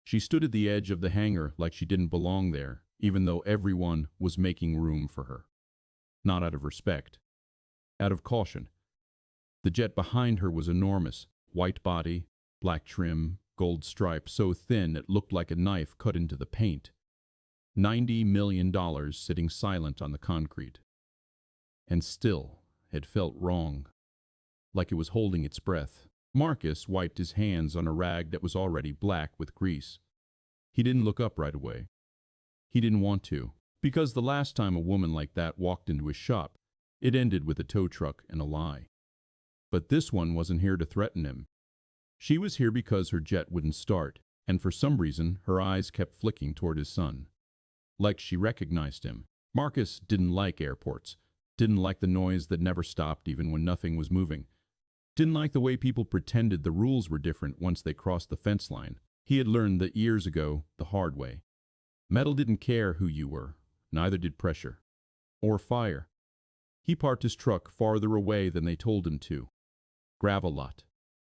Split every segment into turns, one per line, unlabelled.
She stood at the edge of the hangar like she didn't belong there, even though everyone was making room for her. Not out of respect, out of caution. The jet behind her was enormous, white body, black trim, gold stripe so thin it looked like a knife cut into the paint. $90 million sitting silent on the concrete. And still, it felt wrong, like it was holding its breath. Marcus wiped his hands on a rag that was already black with grease. He didn't look up right away. He didn't want to, because the last time a woman like that walked into his shop, it ended with a tow truck and a lie. But this one wasn't here to threaten him. She was here because her jet wouldn't start, and for some reason her eyes kept flicking toward his son. Like she recognized him. Marcus didn't like airports, didn't like the noise that never stopped even when nothing was moving, didn't like the way people pretended the rules were different once they crossed the fence line. He had learned that years ago, the hard way. Metal didn't care who you were, neither did pressure. Or fire. He parked his truck farther away than they told him to. Gravel lot.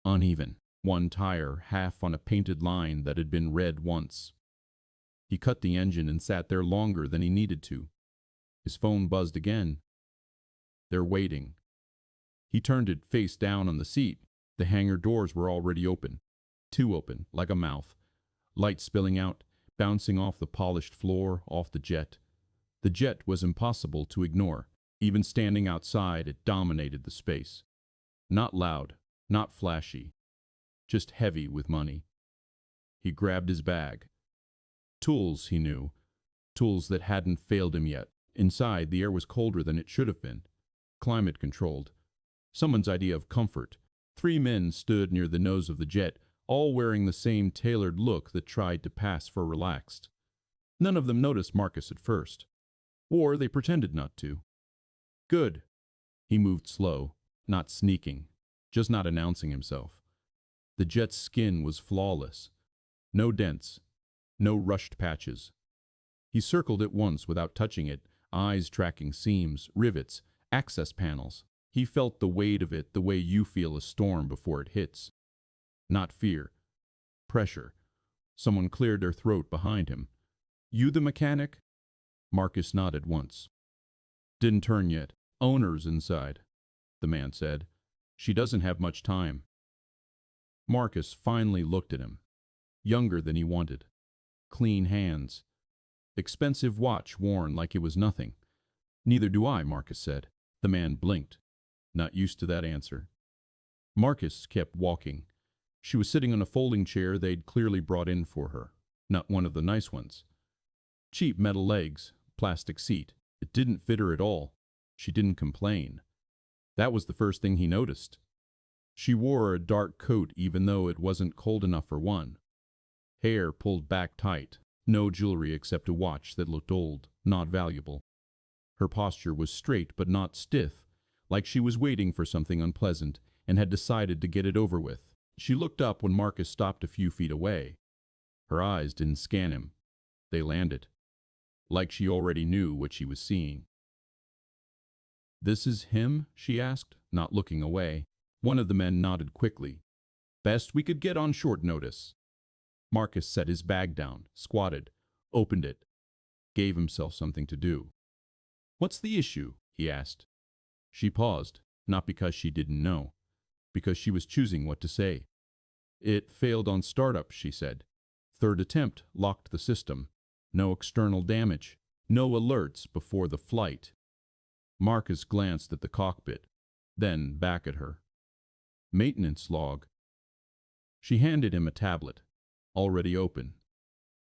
Uneven. One tire half on a painted line that had been red once. He cut the engine and sat there longer than he needed to. His phone buzzed again. They're waiting. He turned it face down on the seat. The hangar doors were already open. Too open, like a mouth. Light spilling out, bouncing off the polished floor, off the jet. The jet was impossible to ignore. Even standing outside, it dominated the space. Not loud, not flashy, just heavy with money. He grabbed his bag. Tools, he knew. Tools that hadn't failed him yet. Inside, the air was colder than it should have been. Climate controlled. Someone's idea of comfort. 3 men stood near the nose of the jet, all wearing the same tailored look that tried to pass for relaxed. None of them noticed Marcus at first. Or they pretended not to. Good. He moved slow, not sneaking, just not announcing himself. The jet's skin was flawless. No dents, no rushed patches. He circled it once without touching it, eyes tracking seams, rivets, access panels. He felt the weight of it the way you feel a storm before it hits. Not fear. Pressure. Someone cleared their throat behind him. You the mechanic? Marcus nodded once. Didn't turn yet. Owner's inside, the man said. She doesn't have much time. Marcus finally looked at him. Younger than he wanted. Clean hands. Expensive watch worn like it was nothing. Neither do I, Marcus said. The man blinked. Not used to that answer. Marcus kept walking. She was sitting on a folding chair they'd clearly brought in for her. Not one of the nice ones. Cheap metal legs, plastic seat. It didn't fit her at all. She didn't complain. That was the first thing he noticed. She wore a dark coat even though it wasn't cold enough for one. Hair pulled back tight. No jewelry except a watch that looked old, not valuable. Her posture was straight but not stiff, like she was waiting for something unpleasant and had decided to get it over with. She looked up when Marcus stopped a few feet away. Her eyes didn't scan him. They landed. Like she already knew what she was seeing. This is him? She asked, not looking away. One of the men nodded quickly. Best we could get on short notice. Marcus set his bag down, squatted, opened it, gave himself something to do. What's the issue? He asked. She paused, not because she didn't know, because she was choosing what to say. It failed on startup, she said. Third attempt locked the system. No external damage, no alerts before the flight. Marcus glanced at the cockpit, then back at her. Maintenance log. She handed him a tablet, already open.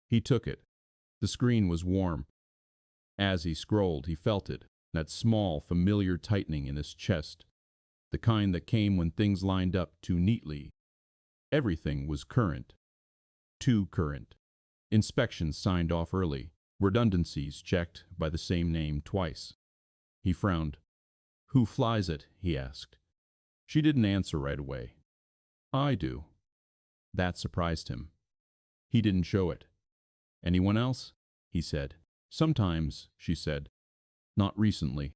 He took it. The screen was warm. As he scrolled, he felt it, that small, familiar tightening in his chest, the kind that came when things lined up too neatly. Everything was current. Too current. Inspections signed off early. Redundancies checked by the same name twice. He frowned. Who flies it? He asked. She didn't answer right away. I do. That surprised him. He didn't show it. Anyone else? He said. Sometimes, she said. Not recently.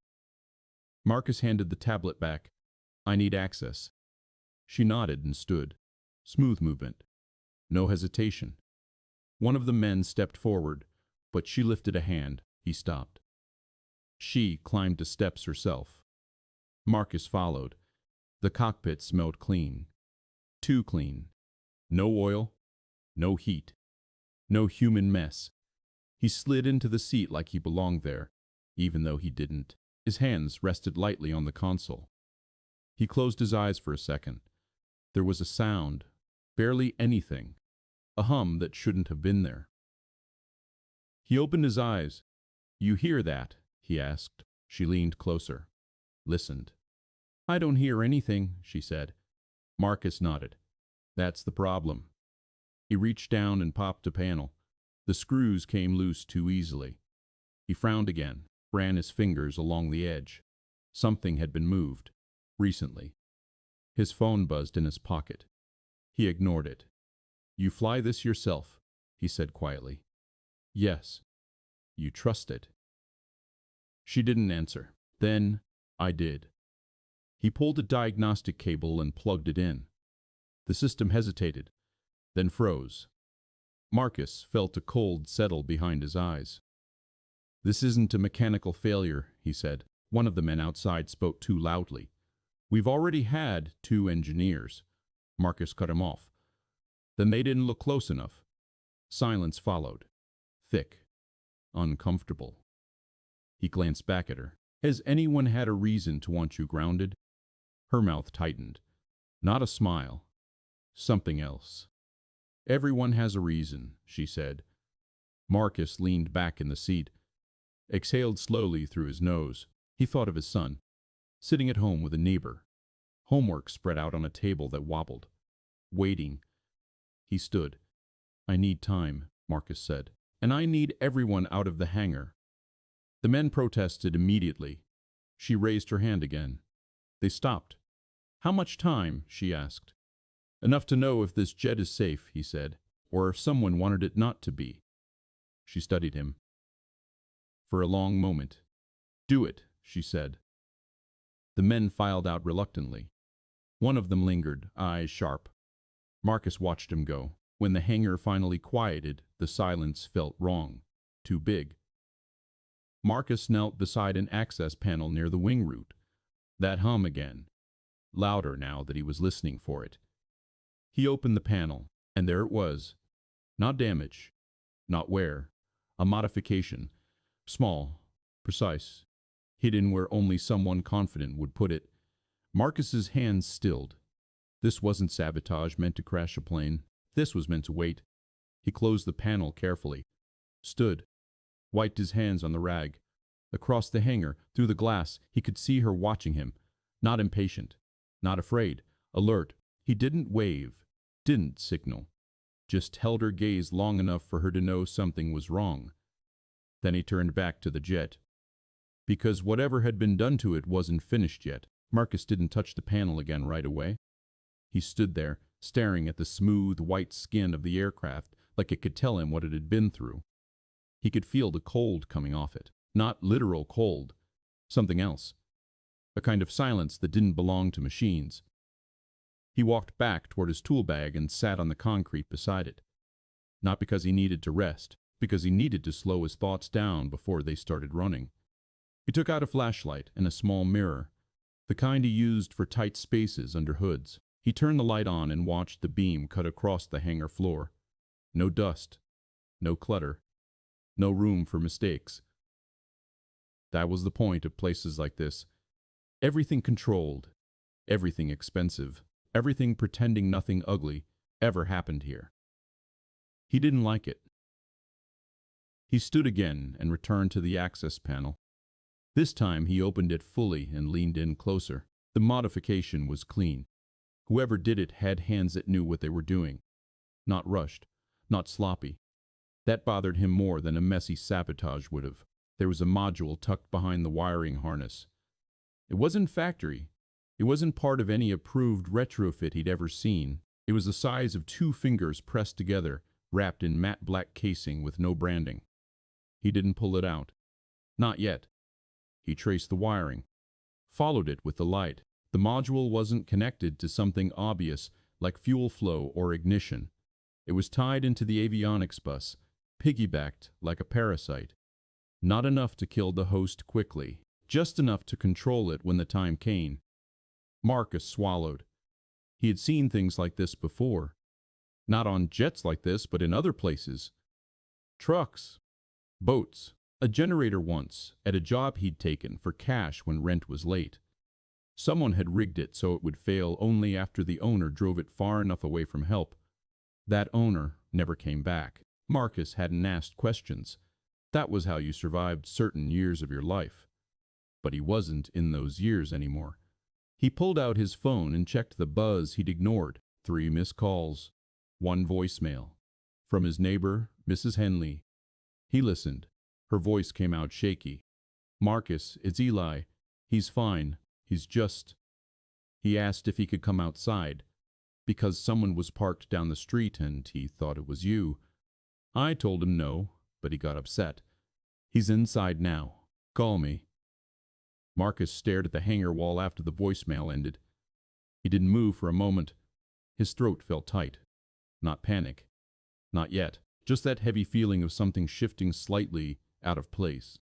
Marcus handed the tablet back. I need access. She nodded and stood. Smooth movement. No hesitation. One of the men stepped forward, but she lifted a hand. He stopped. She climbed the steps herself. Marcus followed. The cockpit smelled clean. Too clean. No oil, no heat, no human mess. He slid into the seat like he belonged there, even though he didn't. His hands rested lightly on the console. He closed his eyes for a second. There was a sound, barely anything, a hum that shouldn't have been there. He opened his eyes. "You hear that?" he asked. She leaned closer, listened. "I don't hear anything," she said. Marcus nodded. "That's the problem." He reached down and popped a panel. The screws came loose too easily. He frowned again, ran his fingers along the edge. Something had been moved, recently. His phone buzzed in his pocket. He ignored it. "You fly this yourself," he said quietly. "Yes." "You trust it?" She didn't answer. "Then, I did." He pulled a diagnostic cable and plugged it in. The system hesitated, then froze. Marcus felt a cold settle behind his eyes. "This isn't a mechanical failure," he said. One of the men outside spoke too loudly. "We've already had 2 engineers." Marcus cut him off. "Then they didn't look close enough." Silence followed. Thick. Uncomfortable. He glanced back at her. "Has anyone had a reason to want you grounded?" Her mouth tightened. Not a smile. Something else. "Everyone has a reason," she said. Marcus leaned back in the seat, exhaled slowly through his nose. He thought of his son, sitting at home with a neighbor. Homework spread out on a table that wobbled. Waiting. He stood. "I need time," Marcus said. "And I need everyone out of the hangar." The men protested immediately. She raised her hand again. They stopped. "How much time?" she asked. "Enough to know if this jet is safe," he said, "or if someone wanted it not to be." She studied him for a long moment. "Do it," she said. The men filed out reluctantly. One of them lingered, eyes sharp. Marcus watched him go. When the hangar finally quieted, the silence felt wrong, too big. Marcus knelt beside an access panel near the wing root. That hum again, louder now that he was listening for it. He opened the panel, and there it was. Not damage, not wear, a modification. Small, precise, hidden where only someone confident would put it. Marcus's hands stilled. This wasn't sabotage meant to crash a plane. This was meant to wait. He closed the panel carefully, stood, wiped his hands on the rag. Across the hangar, through the glass, he could see her watching him. Not impatient, not afraid, alert. He didn't wave, didn't signal. Just held her gaze long enough for her to know something was wrong. Then he turned back to the jet. Because whatever had been done to it wasn't finished yet. Marcus didn't touch the panel again right away. He stood there, staring at the smooth, white skin of the aircraft like it could tell him what it had been through. He could feel the cold coming off it. Not literal cold. Something else. A kind of silence that didn't belong to machines. He walked back toward his tool bag and sat on the concrete beside it. Not because he needed to rest, because he needed to slow his thoughts down before they started running. He took out a flashlight and a small mirror, the kind he used for tight spaces under hoods. He turned the light on and watched the beam cut across the hangar floor. No dust, no clutter, no room for mistakes. That was the point of places like this. Everything controlled, everything expensive, everything pretending nothing ugly ever happened here. He didn't like it. He stood again and returned to the access panel. This time he opened it fully and leaned in closer. The modification was clean. Whoever did it had hands that knew what they were doing. Not rushed, not sloppy. That bothered him more than a messy sabotage would have. There was a module tucked behind the wiring harness. It wasn't factory. It wasn't part of any approved retrofit he'd ever seen. It was the size of 2 fingers pressed together, wrapped in matte black casing with no branding. He didn't pull it out. Not yet. He traced the wiring, followed it with the light. The module wasn't connected to something obvious like fuel flow or ignition. It was tied into the avionics bus, piggybacked like a parasite. Not enough to kill the host quickly, just enough to control it when the time came. Marcus swallowed. He had seen things like this before. Not on jets like this, but in other places. Trucks, boats, a generator once, at a job he'd taken for cash when rent was late. Someone had rigged it so it would fail only after the owner drove it far enough away from help. That owner never came back. Marcus hadn't asked questions. That was how you survived certain years of your life. But he wasn't in those years anymore. He pulled out his phone and checked the buzz he'd ignored. 3 missed calls, 1 voicemail. From his neighbor, Mrs. Henley. He listened. Her voice came out shaky. "Marcus, it's Eli. He's fine. He's just..." He asked if he could come outside, because someone was parked down the street and he thought it was you. I told him no, but he got upset. "He's inside now. Call me." Marcus stared at the hangar wall after the voicemail ended. He didn't move for a moment. His throat felt tight. Not panic. Not yet. Just that heavy feeling of something shifting slightly out of place.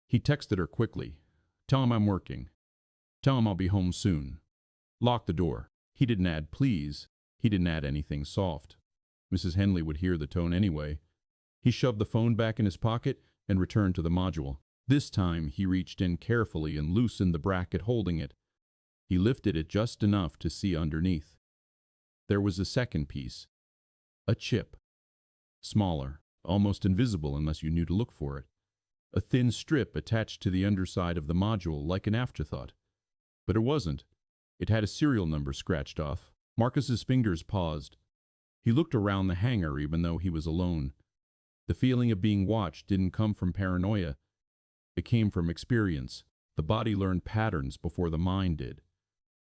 He texted her quickly. "Tell him I'm working. Tell him I'll be home soon. Lock the door." He didn't add please. He didn't add anything soft. Mrs. Henley would hear the tone anyway. He shoved the phone back in his pocket and returned to the module. This time he reached in carefully and loosened the bracket holding it. He lifted it just enough to see underneath. There was a second piece. A chip. Smaller, almost invisible unless you knew to look for it. A thin strip attached to the underside of the module like an afterthought. But it wasn't. It had a serial number scratched off. Marcus's fingers paused. He looked around the hangar even though he was alone. The feeling of being watched didn't come from paranoia. It came from experience. The body learned patterns before the mind did.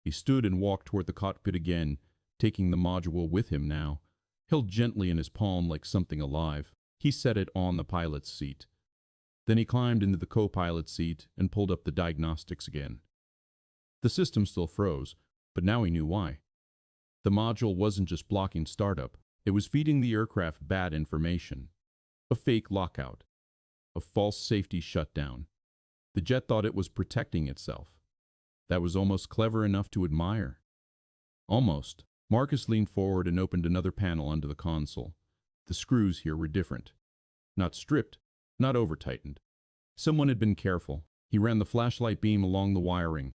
He stood and walked toward the cockpit again, taking the module with him now, held gently in his palm like something alive. He set it on the pilot's seat. Then he climbed into the co-pilot's seat and pulled up the diagnostics again. The system still froze, but now he knew why. The module wasn't just blocking startup. It was feeding the aircraft bad information. A fake lockout. A false safety shutdown. The jet thought it was protecting itself. That was almost clever enough to admire. Almost. Marcus leaned forward and opened another panel under the console. The screws here were different. Not stripped, not over-tightened. Someone had been careful. He ran the flashlight beam along the wiring.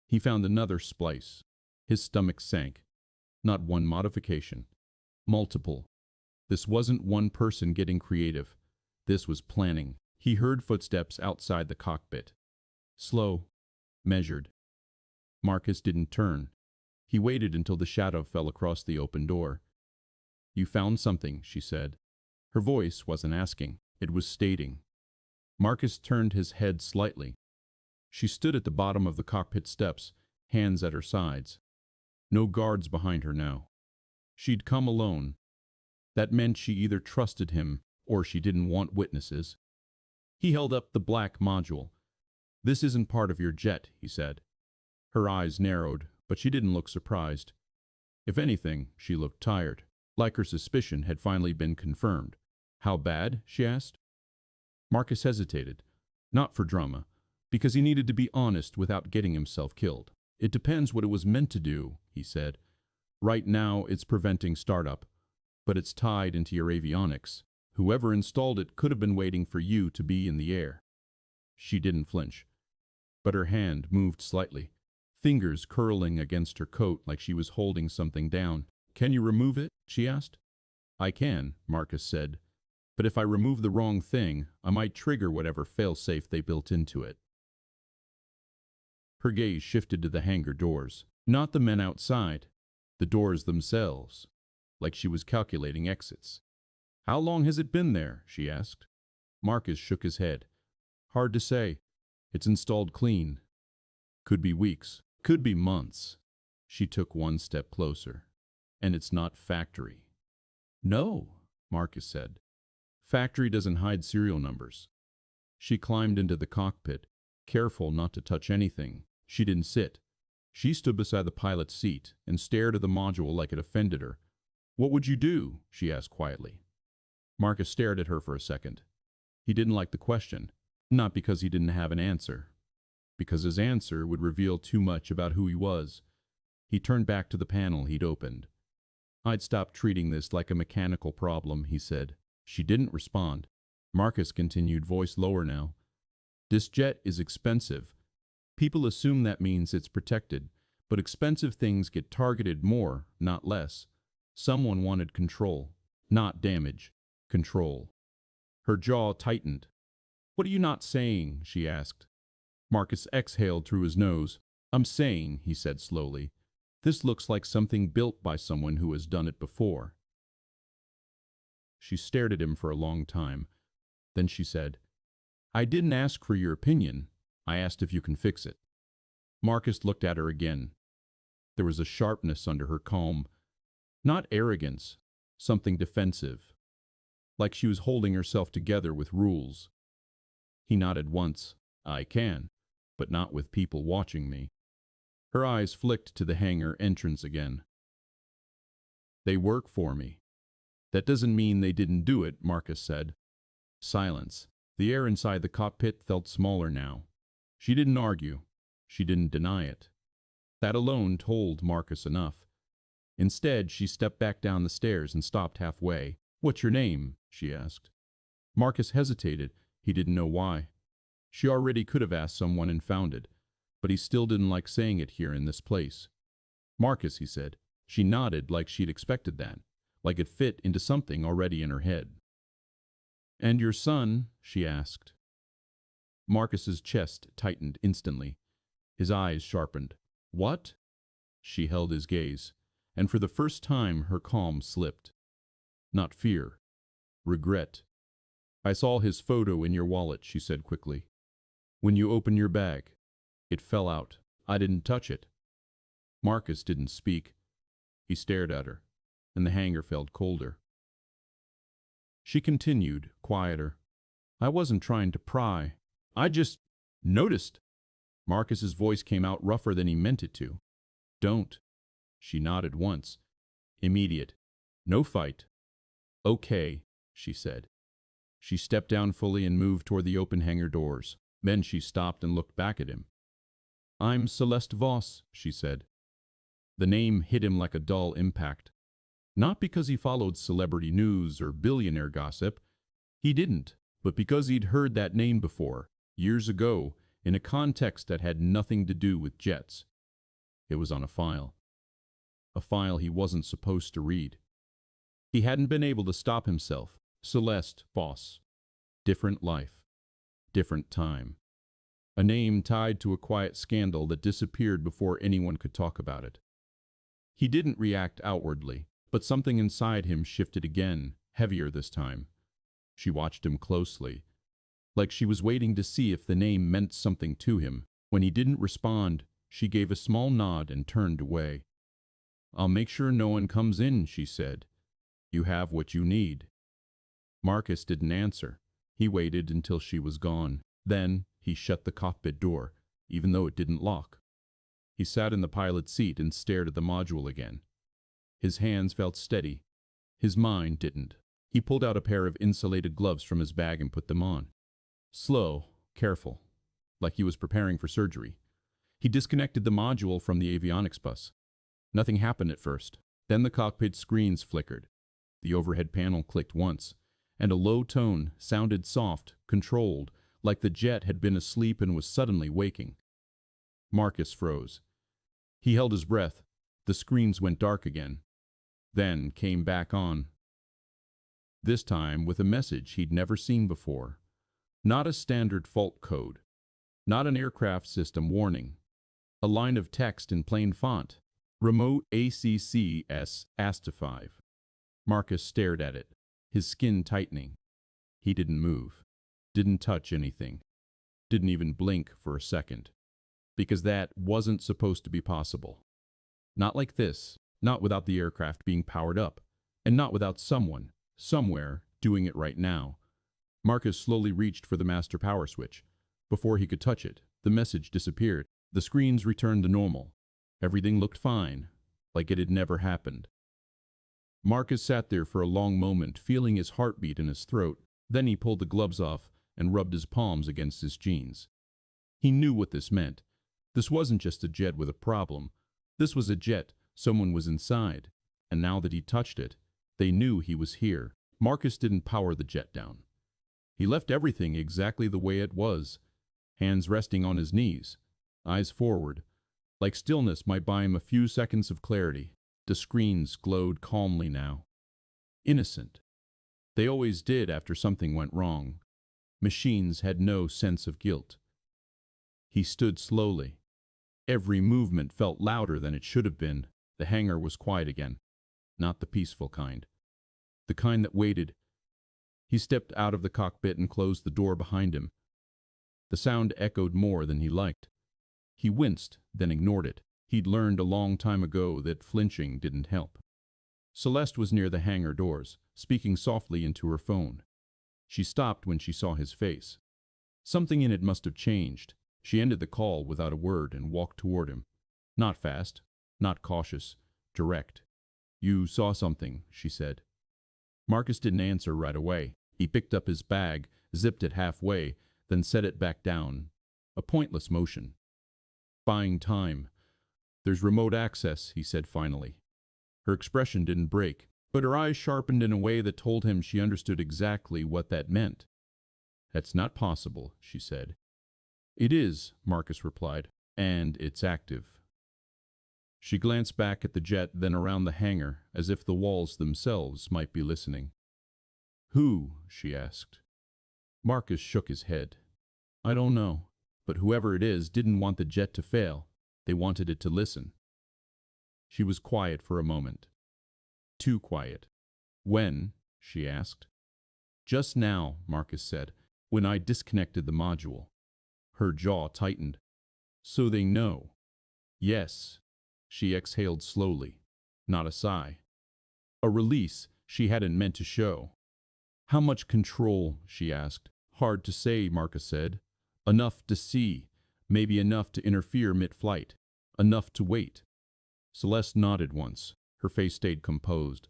He found another splice. His stomach sank. Not one modification. Multiple. This wasn't one person getting creative. This was planning. He heard footsteps outside the cockpit. Slow. Measured. Marcus didn't turn. He waited until the shadow fell across the open door. "You found something," she said. Her voice wasn't asking. It was stating. Marcus turned his head slightly. She stood at the bottom of the cockpit steps, hands at her sides. No guards behind her now. She'd come alone. That meant she either trusted him or she didn't want witnesses. He held up the black module. "This isn't part of your jet," he said. Her eyes narrowed, but she didn't look surprised. If anything, she looked tired, like her suspicion had finally been confirmed. "How bad?" she asked. Marcus hesitated. Not for drama, because he needed to be honest without getting himself killed. "It depends what it was meant to do," he said. "Right now, it's preventing startup, but it's tied into your avionics. Whoever installed it could have been waiting for you to be in the air." She didn't flinch, but her hand moved slightly, fingers curling against her coat like she was holding something down. "Can you remove it?" she asked. "I can," Marcus said, "but if I remove the wrong thing, I might trigger whatever failsafe they built into it." Her gaze shifted to the hangar doors. Not the men outside, the doors themselves, like she was calculating exits. "How long has it been there?" she asked. Marcus shook his head. "Hard to say. It's installed clean. Could be weeks. Could be months." She took one step closer. "And it's not factory." "No," Marcus said. "Factory doesn't hide serial numbers." She climbed into the cockpit, careful not to touch anything. She didn't sit. She stood beside the pilot's seat and stared at the module like it offended her. What would you do? She asked quietly. Marcus stared at her for a second. He didn't like the question, not because he didn't have an answer, because his answer would reveal too much about who he was. He turned back to the panel he'd opened. I'd stop treating this like a mechanical problem, he said. She didn't respond. Marcus continued, voice lower now. This jet is expensive. People assume that means it's protected, but expensive things get targeted more, not less. Someone wanted control, not damage. Control. Her jaw tightened. What are you not saying? She asked. Marcus exhaled through his nose. I'm saying, he said slowly, this looks like something built by someone who has done it before. She stared at him for a long time. Then she said, I didn't ask for your opinion. I asked if you can fix it. Marcus looked at her again. There was a sharpness under her calm. Not arrogance, something defensive. Like she was holding herself together with rules. He nodded once. I can, but not with people watching me. Her eyes flicked to the hangar entrance again. They work for me. That doesn't mean they didn't do it, Marcus said. Silence. The air inside the cockpit felt smaller now. She didn't argue. She didn't deny it. That alone told Marcus enough. Instead, she stepped back down the stairs and stopped halfway. What's your name? She asked. Marcus hesitated. He didn't know why. She already could have asked someone and found it, but he still didn't like saying it here in this place. Marcus, he said. She nodded like she'd expected that, like it fit into something already in her head. And your son? She asked. Marcus's chest tightened instantly. His eyes sharpened. What? She held his gaze, and for the first time her calm slipped. Not fear. Regret. I saw his photo in your wallet, she said quickly. When you opened your bag, it fell out. I didn't touch it. Marcus didn't speak. He stared at her, and the hangar felt colder. She continued, quieter. I wasn't trying to pry. I just noticed. Marcus's voice came out rougher than he meant it to. Don't. She nodded once. Immediate. No fight. Okay, she said. She stepped down fully and moved toward the open hangar doors. Then she stopped and looked back at him. I'm Celeste Voss, she said. The name hit him like a dull impact. Not because he followed celebrity news or billionaire gossip. He didn't, but because he'd heard that name before, years ago, in a context that had nothing to do with jets. It was on a file. A file he wasn't supposed to read. He hadn't been able to stop himself. Celeste Voss. Different life. Different time. A name tied to a quiet scandal that disappeared before anyone could talk about it. He didn't react outwardly, but something inside him shifted again, heavier this time. She watched him closely, like she was waiting to see if the name meant something to him. When he didn't respond, she gave a small nod and turned away. I'll make sure no one comes in, she said. You have what you need. Marcus didn't answer. He waited until she was gone. Then he shut the cockpit door, even though it didn't lock. He sat in the pilot's seat and stared at the module again. His hands felt steady. His mind didn't. He pulled out a pair of insulated gloves from his bag and put them on. Slow, careful, like he was preparing for surgery. He disconnected the module from the avionics bus. Nothing happened at first. Then the cockpit screens flickered. The overhead panel clicked once, and a low tone sounded soft, controlled, like the jet had been asleep and was suddenly waking. Marcus froze. He held his breath. The screens went dark again, then came back on. This time with a message he'd never seen before. Not a standard fault code. Not an aircraft system warning. A line of text in plain font. Remote ACCS ASTA5. Marcus stared at it, his skin tightening. He didn't move. Didn't touch anything. Didn't even blink for a second. Because that wasn't supposed to be possible. Not like this. Not without the aircraft being powered up. And not without someone, somewhere, doing it right now. Marcus slowly reached for the master power switch. Before he could touch it, the message disappeared. The screens returned to normal. Everything looked fine, like it had never happened. Marcus sat there for a long moment, feeling his heartbeat in his throat. Then he pulled the gloves off and rubbed his palms against his jeans. He knew what this meant. This wasn't just a jet with a problem. This was a jet, someone was inside. And now that he touched it, they knew he was here. Marcus didn't power the jet down. He left everything exactly the way it was, hands resting on his knees, eyes forward. Like stillness might buy him a few seconds of clarity. The screens glowed calmly now. Innocent. They always did after something went wrong. Machines had no sense of guilt. He stood slowly. Every movement felt louder than it should have been. The hangar was quiet again. Not the peaceful kind. The kind that waited. He stepped out of the cockpit and closed the door behind him. The sound echoed more than he liked. He winced, then ignored it. He'd learned a long time ago that flinching didn't help. Celeste was near the hangar doors, speaking softly into her phone. She stopped when she saw his face. Something in it must have changed. She ended the call without a word and walked toward him. Not fast, not cautious, direct. "You saw something," she said. Marcus didn't answer right away. He picked up his bag, zipped it halfway, then set it back down. A pointless motion. Buying time. "There's remote access," he said finally. Her expression didn't break, but her eyes sharpened in a way that told him she understood exactly what that meant. "That's not possible," she said. "It is," Marcus replied, "and it's active." She glanced back at the jet, then around the hangar, as if the walls themselves might be listening. "Who?" she asked. Marcus shook his head. "I don't know, but whoever it is didn't want the jet to fail. They wanted it to listen." She was quiet for a moment. Too quiet. "When?" she asked. "Just now," Marcus said, "when I disconnected the module." Her jaw tightened. "So they know." "Yes." She exhaled slowly. Not a sigh. A release she hadn't meant to show. "How much control?" she asked. "Hard to say," Marcus said. "Enough to see. Maybe enough to interfere mid-flight. Enough to wait." Celeste nodded once. Her face stayed composed,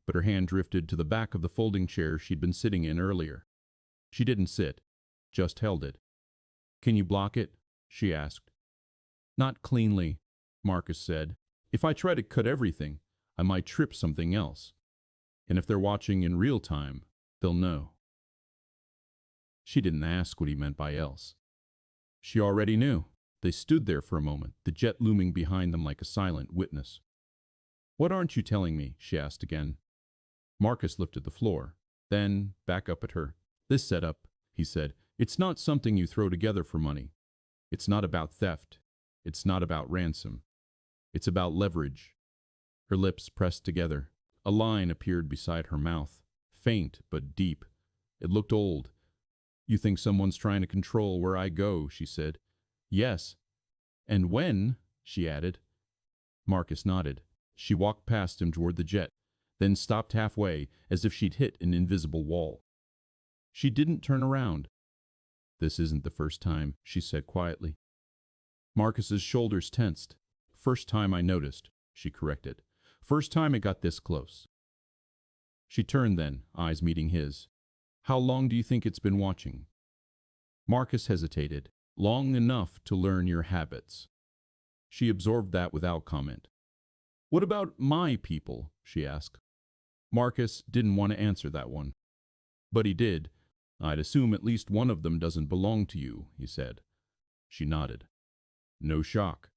but her hand drifted to the back of the folding chair she'd been sitting in earlier. She didn't sit, just held it. "Can you block it?" she asked. "Not cleanly," Marcus said. "If I try to cut everything, I might trip something else. And if they're watching in real time, they'll know." She didn't ask what he meant by else. She already knew. They stood there for a moment, the jet looming behind them like a silent witness. "What aren't you telling me?" she asked again. Marcus looked at the floor, then back up at her. "This setup," he said, "it's not something you throw together for money. It's not about theft. It's not about ransom. It's about leverage." Her lips pressed together. A line appeared beside her mouth, faint but deep. It looked old. "You think someone's trying to control where I go," she said. "Yes." "And when?" she added. Marcus nodded. She walked past him toward the jet, then stopped halfway, as if she'd hit an invisible wall. She didn't turn around. "This isn't the first time," she said quietly. Marcus's shoulders tensed. "First time I noticed," she corrected. "First time it got this close." She turned then, eyes meeting his. "How long do you think it's been watching?" Marcus hesitated. "Long enough to learn your habits." She absorbed that without comment. "What about my people?" she asked. Marcus didn't want to answer that one. But he did. "I'd assume at least one of them doesn't belong to you," he said. She nodded. No shock.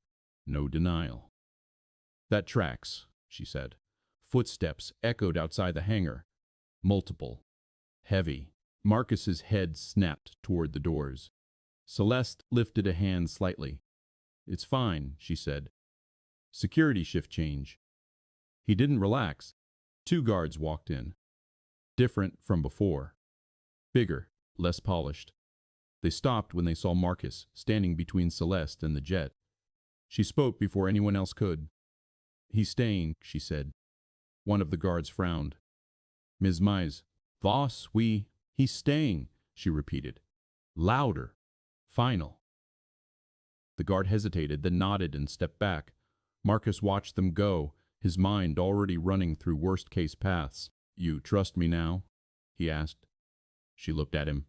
No denial. "That tracks," she said. Footsteps echoed outside the hangar. Multiple. Heavy. Marcus's head snapped toward the doors. Celeste lifted a hand slightly. "It's fine," she said. "Security shift change." He didn't relax. 2 guards walked in. Different from before. Bigger, less polished. They stopped when they saw Marcus standing between Celeste and the jet. She spoke before anyone else could. "He's staying," she said. One of the guards frowned. "Ms. Voss, he's staying," she repeated. Louder. Final. The guard hesitated, then nodded and stepped back. Marcus watched them go, his mind already running through worst-case paths. "You trust me now?" he asked. She looked at him.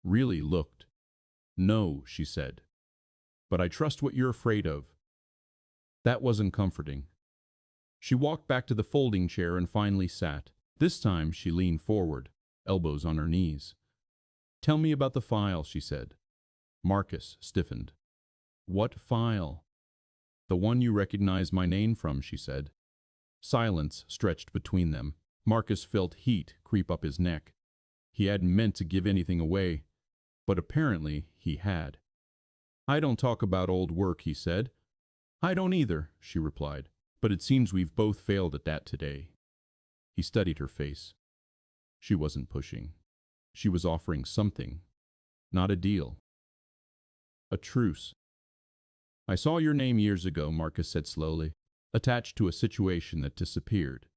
Really looked. "No," she said. "But I trust what you're afraid of." That wasn't comforting. She walked back to the folding chair and finally sat. This time she leaned forward, elbows on her knees. "Tell me about the file," she said. Marcus stiffened. "What file?" "The one you recognize my name from," she said. Silence stretched between them. Marcus felt heat creep up his neck. He hadn't meant to give anything away, but apparently he had. "I don't talk about old work," he said. "I don't either," she replied. "But it seems we've both failed at that today." He studied her face. She wasn't pushing. She was offering something. Not a deal. A truce. "I saw your name years ago," Marcus said slowly, "attached to a situation that disappeared."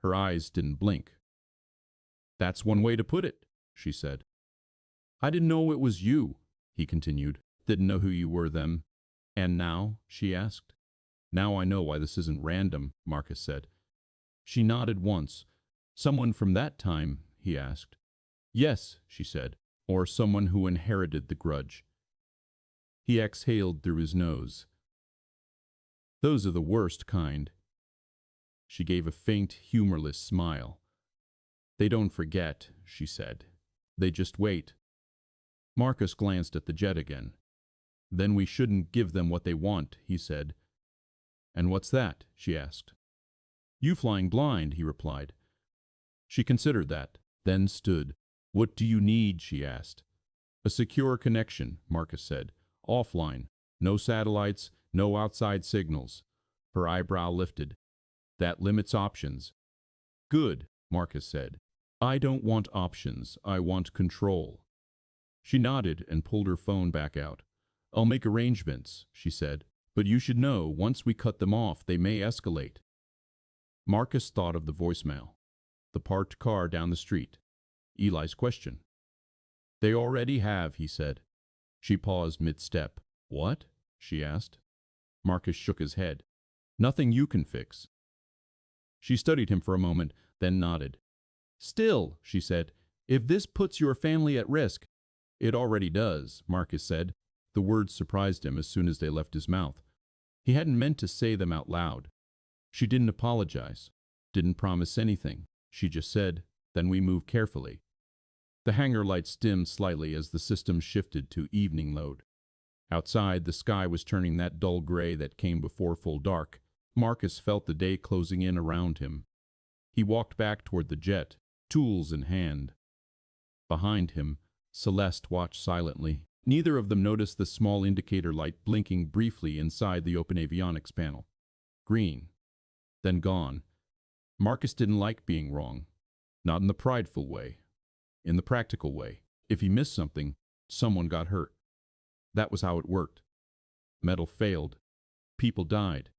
Her eyes didn't blink. "That's one way to put it," she said. "I didn't know it was you," he continued. "Didn't know who you were then." "And now?" she asked. "Now I know why this isn't random," Marcus said. She nodded once. "Someone from that time?" he asked. "Yes," she said, "or someone who inherited the grudge." He exhaled through his nose. "Those are the worst kind." She gave a faint, humorless smile. "They don't forget," she said. "They just wait." Marcus glanced at the jet again. "Then we shouldn't give them what they want," he said. "And what's that?" she asked. "You flying blind," he replied. She considered that, then stood. "What do you need?" she asked. "A secure connection," Marcus said. "Offline. No satellites, no outside signals." Her eyebrow lifted. "That limits options." "Good," Marcus said. "I don't want options. I want control." She nodded and pulled her phone back out. "I'll make arrangements," she said. "But you should know, once we cut them off, they may escalate." Marcus thought of the voicemail. The parked car down the street. Eli's question. "They already have," he said. She paused mid-step. "What?" she asked. Marcus shook his head. "Nothing you can fix." She studied him for a moment, then nodded. "Still," she said, "if this puts your family at risk—" "It already does," Marcus said. The words surprised him as soon as they left his mouth. He hadn't meant to say them out loud. She didn't apologize, didn't promise anything. She just said, "Then we move carefully." The hangar lights dimmed slightly as the system shifted to evening mode. Outside, the sky was turning that dull gray that came before full dark. Marcus felt the day closing in around him. He walked back toward the jet, tools in hand. Behind him, Celeste watched silently. Neither of them noticed the small indicator light blinking briefly inside the open avionics panel. Green. Then gone. Marcus didn't like being wrong. Not in the prideful way. In the practical way. If he missed something, someone got hurt. That was how it worked. Metal failed. People died.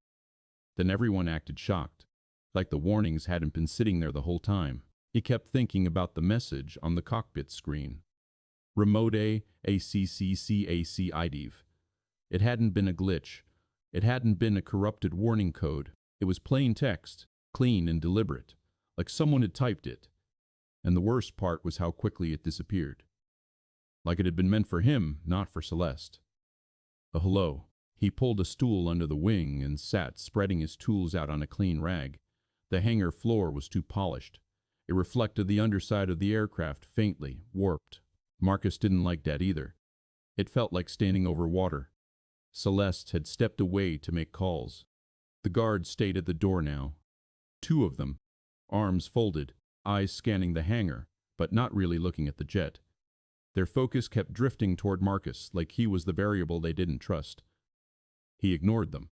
Then everyone acted shocked, like the warnings hadn't been sitting there the whole time. He kept thinking about the message on the cockpit screen. Remote ACCCAC IDIV. It hadn't been a glitch. It hadn't been a corrupted warning code. It was plain text, clean and deliberate, like someone had typed it. And the worst part was how quickly it disappeared. Like it had been meant for him, not for Celeste. A hello. He pulled a stool under the wing and sat, spreading his tools out on a clean rag. The hangar floor was too polished. It reflected the underside of the aircraft faintly, warped. Marcus didn't like that either. It felt like standing over water. Celeste had stepped away to make calls. The guards stayed at the door now. Two of them, arms folded, eyes scanning the hangar, but not really looking at the jet. Their focus kept drifting toward Marcus, like he was the variable they didn't trust. He ignored them.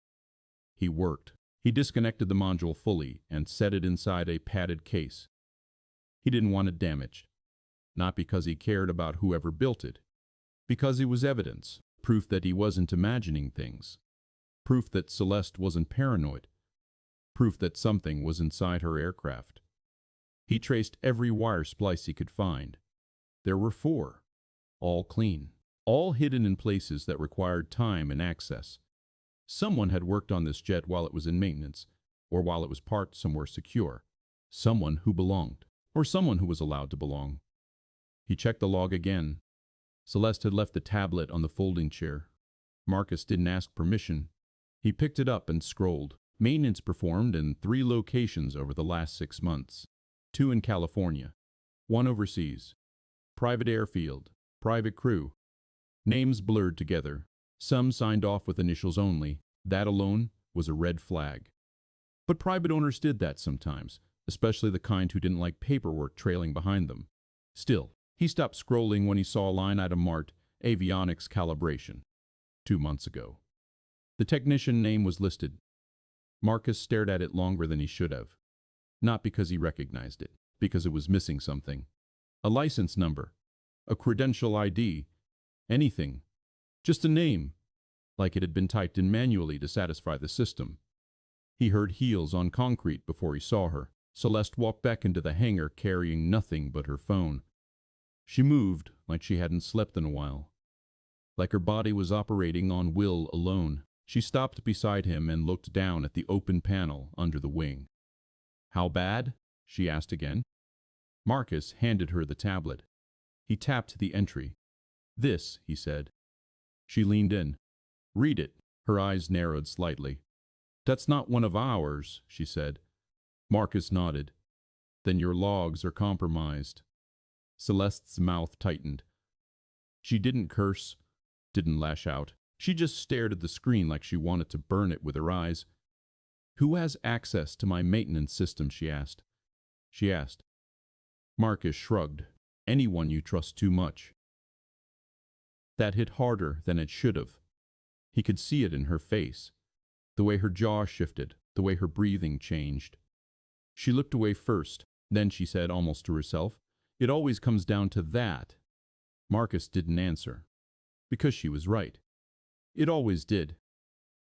He worked. He disconnected the module fully and set it inside a padded case. He didn't want it damaged. Not because he cared about whoever built it. Because it was evidence, proof that he wasn't imagining things. Proof that Celeste wasn't paranoid. Proof that something was inside her aircraft. He traced every wire splice he could find. There were 4. All clean. All hidden in places that required time and access. Someone had worked on this jet while it was in maintenance, or while it was parked somewhere secure. Someone who belonged, or someone who was allowed to belong. He checked the log again. Celeste had left the tablet on the folding chair. Marcus didn't ask permission. He picked it up and scrolled. Maintenance performed in 3 locations over the last 6 months. 2 in California. 1 overseas. Private airfield. Private crew. Names blurred together. Some signed off with initials only. That alone was a red flag. But private owners did that sometimes, especially the kind who didn't like paperwork trailing behind them. Still, he stopped scrolling when he saw a line item marked Avionics Calibration. 2 months ago. The technician name was listed. Marcus stared at it longer than he should have. Not because he recognized it, because it was missing something. A license number. A credential ID. Anything. Just a name. Like it had been typed in manually to satisfy the system. He heard heels on concrete before he saw her. Celeste walked back into the hangar carrying nothing but her phone. She moved like she hadn't slept in a while. Like her body was operating on will alone. She stopped beside him and looked down at the open panel under the wing. "How bad?" she asked again. Marcus handed her the tablet. He tapped the entry. "This," he said. She leaned in. "Read it." Her eyes narrowed slightly. "That's not one of ours," she said. Marcus nodded. "Then your logs are compromised." Celeste's mouth tightened. She didn't curse, didn't lash out. She just stared at the screen like she wanted to burn it with her eyes. "Who has access to my maintenance system?" she asked. Marcus shrugged. "Anyone you trust too much." That hit harder than it should have. He could see it in her face. The way her jaw shifted, the way her breathing changed. She looked away first, then she said almost to herself, "It always comes down to that." Marcus didn't answer. Because she was right. It always did.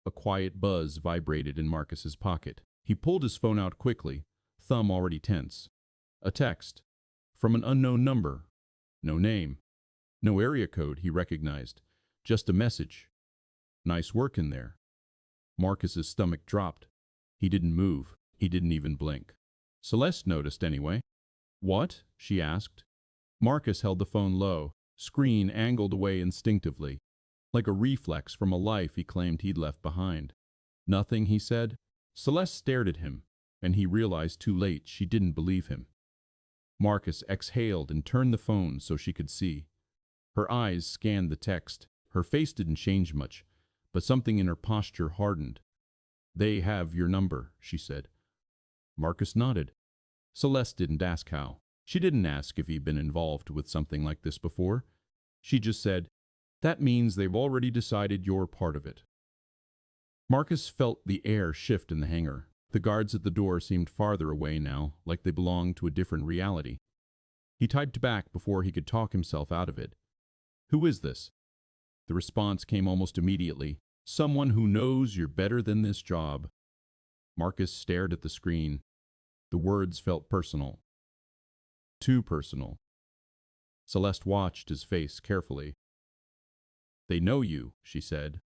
A quiet buzz vibrated in Marcus's pocket. He pulled his phone out quickly, thumb already tense. A text. From an unknown number. No name. No area code he recognized. Just a message. "Nice work in there." Marcus's stomach dropped. He didn't move. He didn't even blink. Celeste noticed anyway. "What?" she asked. Marcus held the phone low, screen angled away instinctively, like a reflex from a life he claimed he'd left behind. "Nothing," he said. Celeste stared at him, and he realized too late she didn't believe him. Marcus exhaled and turned the phone so she could see. Her eyes scanned the text. Her face didn't change much, but something in her posture hardened. "They have your number," she said. Marcus nodded. Celeste didn't ask how. She didn't ask if he'd been involved with something like this before. She just said, "That means they've already decided you're part of it." Marcus felt the air shift in the hangar. The guards at the door seemed farther away now, like they belonged to a different reality. He typed back before he could talk himself out of it. "Who is this?" The response came almost immediately. "Someone who knows you're better than this job." Marcus stared at the screen. The words felt personal. Too personal. Celeste watched his face carefully. "They know you," she said.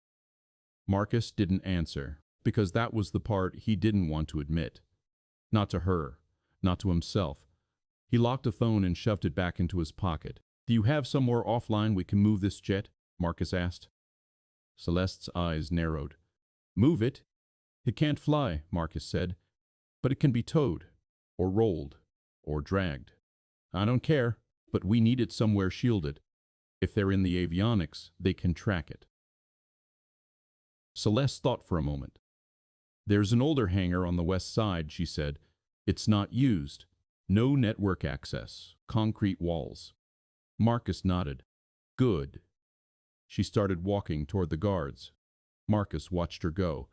Marcus didn't answer, because that was the part he didn't want to admit. Not to her, not to himself. He locked the phone and shoved it back into his pocket. "Do you have somewhere offline we can move this jet?" Marcus asked. Celeste's eyes narrowed. "Move it? It can't fly," Marcus said. "But it can be towed, or rolled, or dragged. I don't care, but we need it somewhere shielded. If they're in the avionics, they can track it." Celeste thought for a moment. "There's an older hangar on the west side," she said. "It's not used. No network access. Concrete walls." Marcus nodded. "Good." She started walking toward the guards. Marcus watched her go.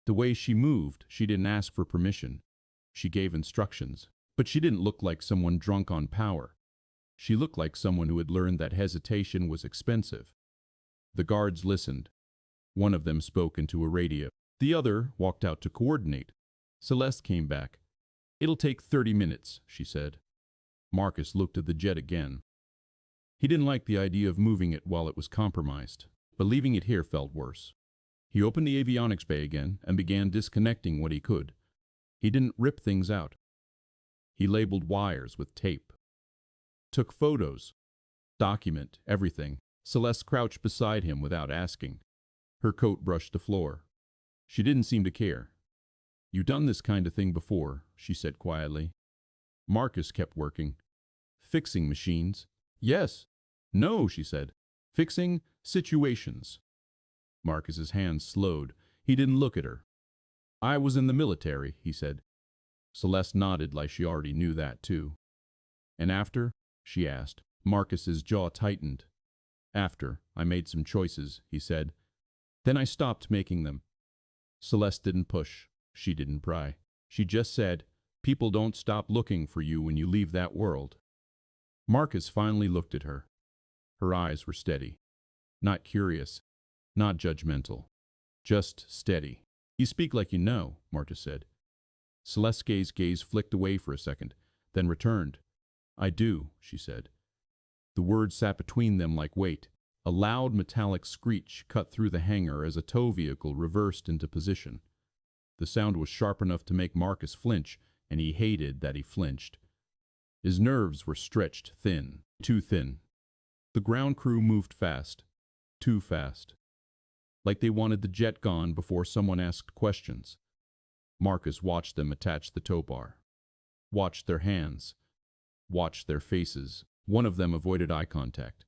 The way she moved, she didn't ask for permission. She gave instructions, but she didn't look like someone drunk on power. She looked like someone who had learned that hesitation was expensive. The guards listened. One of them spoke into a radio. The other walked out to coordinate. Celeste came back. "It'll take 30 minutes, she said. Marcus looked at the jet again. He didn't like the idea of moving it while it was compromised, but leaving it here felt worse. He opened the avionics bay again and began disconnecting what he could. He didn't rip things out. He labeled wires with tape. Took photos. Document everything. Celeste crouched beside him without asking. Her coat brushed the floor. She didn't seem to care. "You done this kind of thing before," she said quietly. Marcus kept working. "Fixing machines." "Yes." "No," she said. "Fixing situations." Marcus's hands slowed. He didn't look at her. "I was in the military," he said. Celeste nodded like she already knew that too. "And after?" she asked. Marcus's jaw tightened. "After, I made some choices," he said. "Then I stopped making them." Celeste didn't push. She didn't pry. She just said, "People don't stop looking for you when you leave that world." Marcus finally looked at her. Her eyes were steady. Not curious, not judgmental. Just steady. "You speak like you know," Marcus said. Celeste's gaze flicked away for a second, then returned. "I do," she said. The words sat between them like weight. A loud metallic screech cut through the hangar as a tow vehicle reversed into position. The sound was sharp enough to make Marcus flinch, and he hated that he flinched. His nerves were stretched thin, too thin. The ground crew moved fast, too fast. Like they wanted the jet gone before someone asked questions. Marcus watched them attach the tow bar. Watched their hands. Watched their faces. One of them avoided eye contact.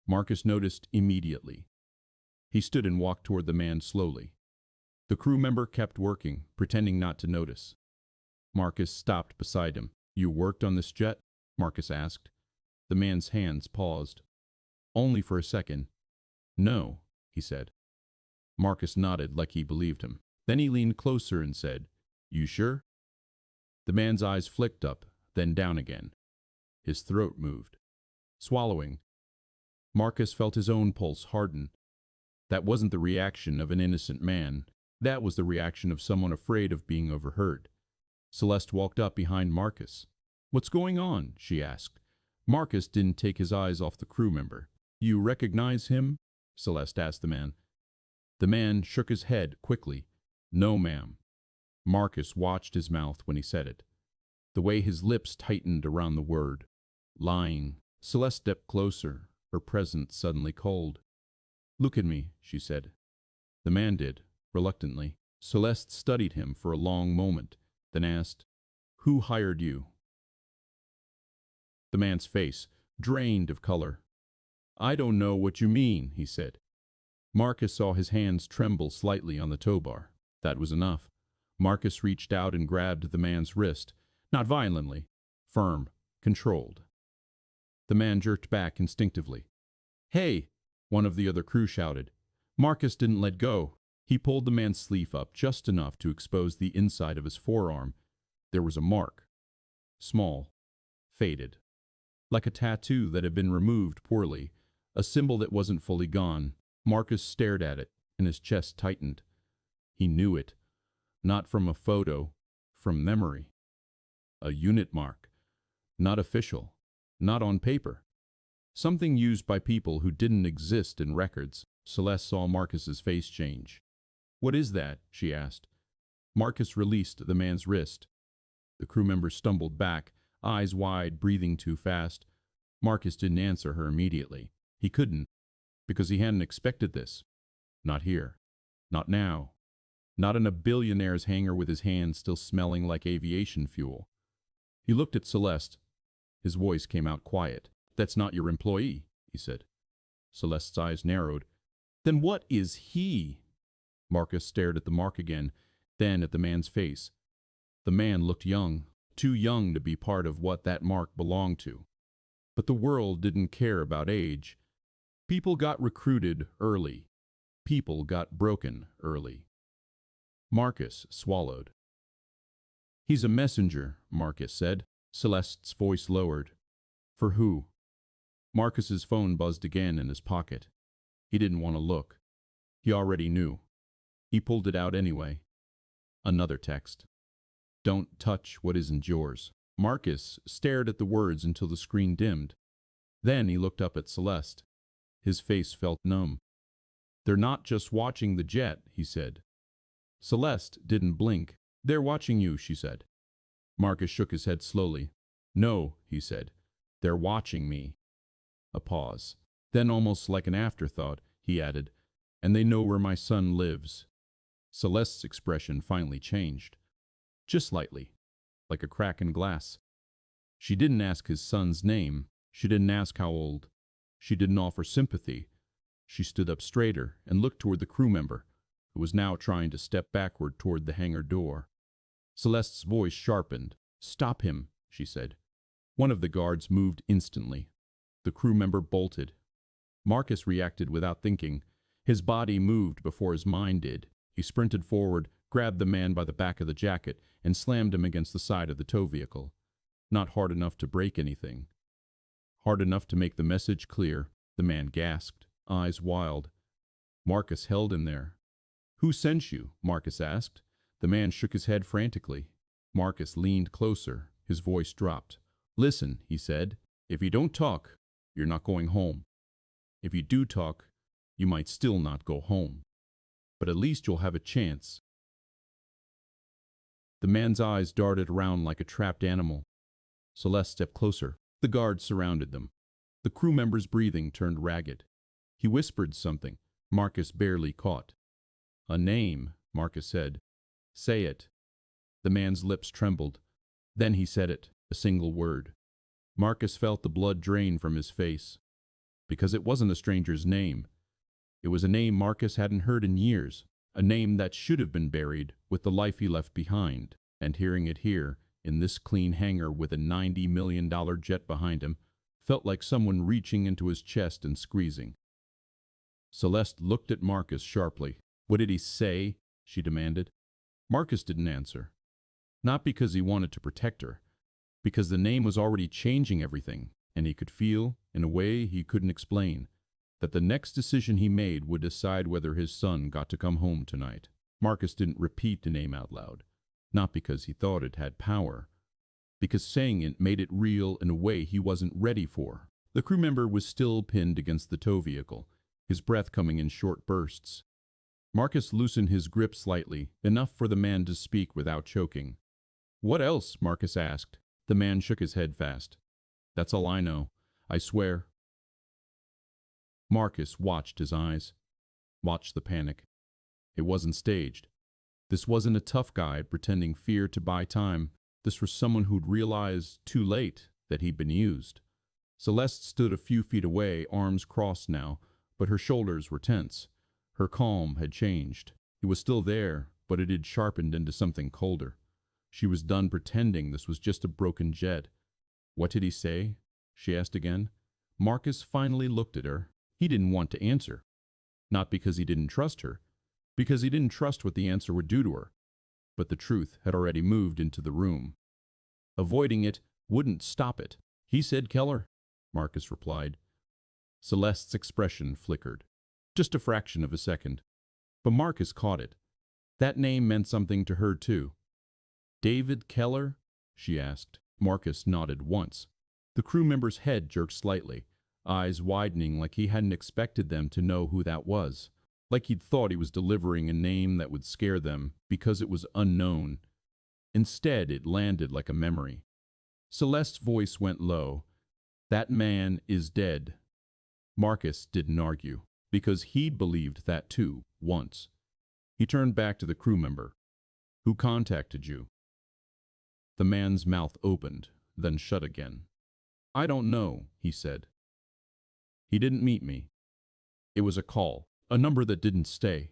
Marcus noticed immediately. He stood and walked toward the man slowly. The crew member kept working, pretending not to notice. Marcus stopped beside him. "You worked on this jet?" Marcus asked. The man's hands paused. Only for a second. "No," he said. Marcus nodded like he believed him. Then he leaned closer and said, "You sure?" The man's eyes flicked up, then down again. His throat moved. Swallowing. Marcus felt his own pulse harden. That wasn't the reaction of an innocent man. That was the reaction of someone afraid of being overheard. Celeste walked up behind Marcus. "What's going on?" she asked. Marcus didn't take his eyes off the crew member. "You recognize him?" Celeste asked the man. The man shook his head quickly. "No, ma'am." Marcus watched his mouth when he said it. The way his lips tightened around the word. Lying. Celeste stepped closer, her presence suddenly cold. "Look at me," she said. The man did, reluctantly. Celeste studied him for a long moment, then asked, "Who hired you?" The man's face drained of color. "I don't know what you mean," he said. Marcus saw his hands tremble slightly on the tow bar. That was enough. Marcus reached out and grabbed the man's wrist, not violently, firm, controlled. The man jerked back instinctively. "Hey!" one of the other crew shouted. Marcus didn't let go. He pulled the man's sleeve up just enough to expose the inside of his forearm. There was a mark. Small. Faded. Like a tattoo that had been removed poorly. A symbol that wasn't fully gone. Marcus stared at it, and his chest tightened. He knew it. Not from a photo, from memory. A unit mark. Not official. Not on paper. Something used by people who didn't exist in records. Celeste saw Marcus's face change. "What is that?" she asked. Marcus released the man's wrist. The crew member stumbled back, eyes wide, breathing too fast. Marcus didn't answer her immediately. He couldn't, because he hadn't expected this. Not here. Not now. Not in a billionaire's hangar with his hands still smelling like aviation fuel. He looked at Celeste. His voice came out quiet. "That's not your employee," he said. Celeste's eyes narrowed. "Then what is he?" Marcus stared at the mark again, then at the man's face. The man looked young, too young to be part of what that mark belonged to. But the world didn't care about age. People got recruited early. People got broken early. Marcus swallowed. "He's a messenger," Marcus said. Celeste's voice lowered. "For who?" Marcus's phone buzzed again in his pocket. He didn't want to look. He already knew. He pulled it out anyway. Another text. "Don't touch what isn't yours." Marcus stared at the words until the screen dimmed. Then he looked up at Celeste. His face felt numb. "They're not just watching the jet," he said. Celeste didn't blink. They're watching you, she said. Marcus shook his head slowly. No, he said. They're watching me. A pause. Then, almost like an afterthought, he added, and they know where my son lives. Celeste's expression finally changed. Just slightly, like a crack in glass. She didn't ask his son's name. She didn't ask how old. She didn't offer sympathy. She stood up straighter and looked toward the crew member, who was now trying to step backward toward the hangar door. Celeste's voice sharpened. Stop him, she said. One of the guards moved instantly. The crew member bolted. Marcus reacted without thinking. His body moved before his mind did. He sprinted forward, grabbed the man by the back of the jacket, and slammed him against the side of the tow vehicle. Not hard enough to break anything. Hard enough to make the message clear. The man gasped, eyes wild. Marcus held him there. Who sent you? Marcus asked. The man shook his head frantically. Marcus leaned closer. His voice dropped. Listen, he said. If you don't talk, you're not going home. If you do talk, you might still not go home. But at least you'll have a chance. The man's eyes darted around like a trapped animal. Celeste stepped closer. The guards surrounded them. The crew member's breathing turned ragged. He whispered something Marcus barely caught. A name, Marcus said. Say it. The man's lips trembled. Then he said it, a single word. Marcus felt the blood drain from his face. Because it wasn't a stranger's name. It was a name Marcus hadn't heard in years, a name that should have been buried with the life he left behind, and hearing it here, in this clean hangar with a $90 million jet behind him, felt like someone reaching into his chest and squeezing. Celeste looked at Marcus sharply. What did he say? She demanded. Marcus didn't answer. Not because he wanted to protect her, because the name was already changing everything, and he could feel, in a way he couldn't explain, that the next decision he made would decide whether his son got to come home tonight. Marcus didn't repeat the name out loud, not because he thought it had power, because saying it made it real in a way he wasn't ready for. The crew member was still pinned against the tow vehicle, his breath coming in short bursts. Marcus loosened his grip slightly, enough for the man to speak without choking. What else? Marcus asked. The man shook his head fast. That's all I know. I swear. Marcus watched his eyes. Watched the panic. It wasn't staged. This wasn't a tough guy pretending fear to buy time. This was someone who'd realized too late that he'd been used. Celeste stood a few feet away, arms crossed now, but her shoulders were tense. Her calm had changed. It was still there, but it had sharpened into something colder. She was done pretending this was just a broken jet. What did he say? She asked again. Marcus finally looked at her. He didn't want to answer. Not because he didn't trust her, because he didn't trust what the answer would do to her. But the truth had already moved into the room. Avoiding it wouldn't stop it. He said Keller, Marcus replied. Celeste's expression flickered. Just a fraction of a second. But Marcus caught it. That name meant something to her too. David Keller? She asked. Marcus nodded once. The crew member's head jerked slightly, eyes widening like he hadn't expected them to know who that was. Like he'd thought he was delivering a name that would scare them because it was unknown. Instead, it landed like a memory. Celeste's voice went low. That man is dead. Marcus didn't argue, because he'd believed that too, once. He turned back to the crew member. Who contacted you? The man's mouth opened, then shut again. I don't know, he said. He didn't meet me. It was a call, a number that didn't stay.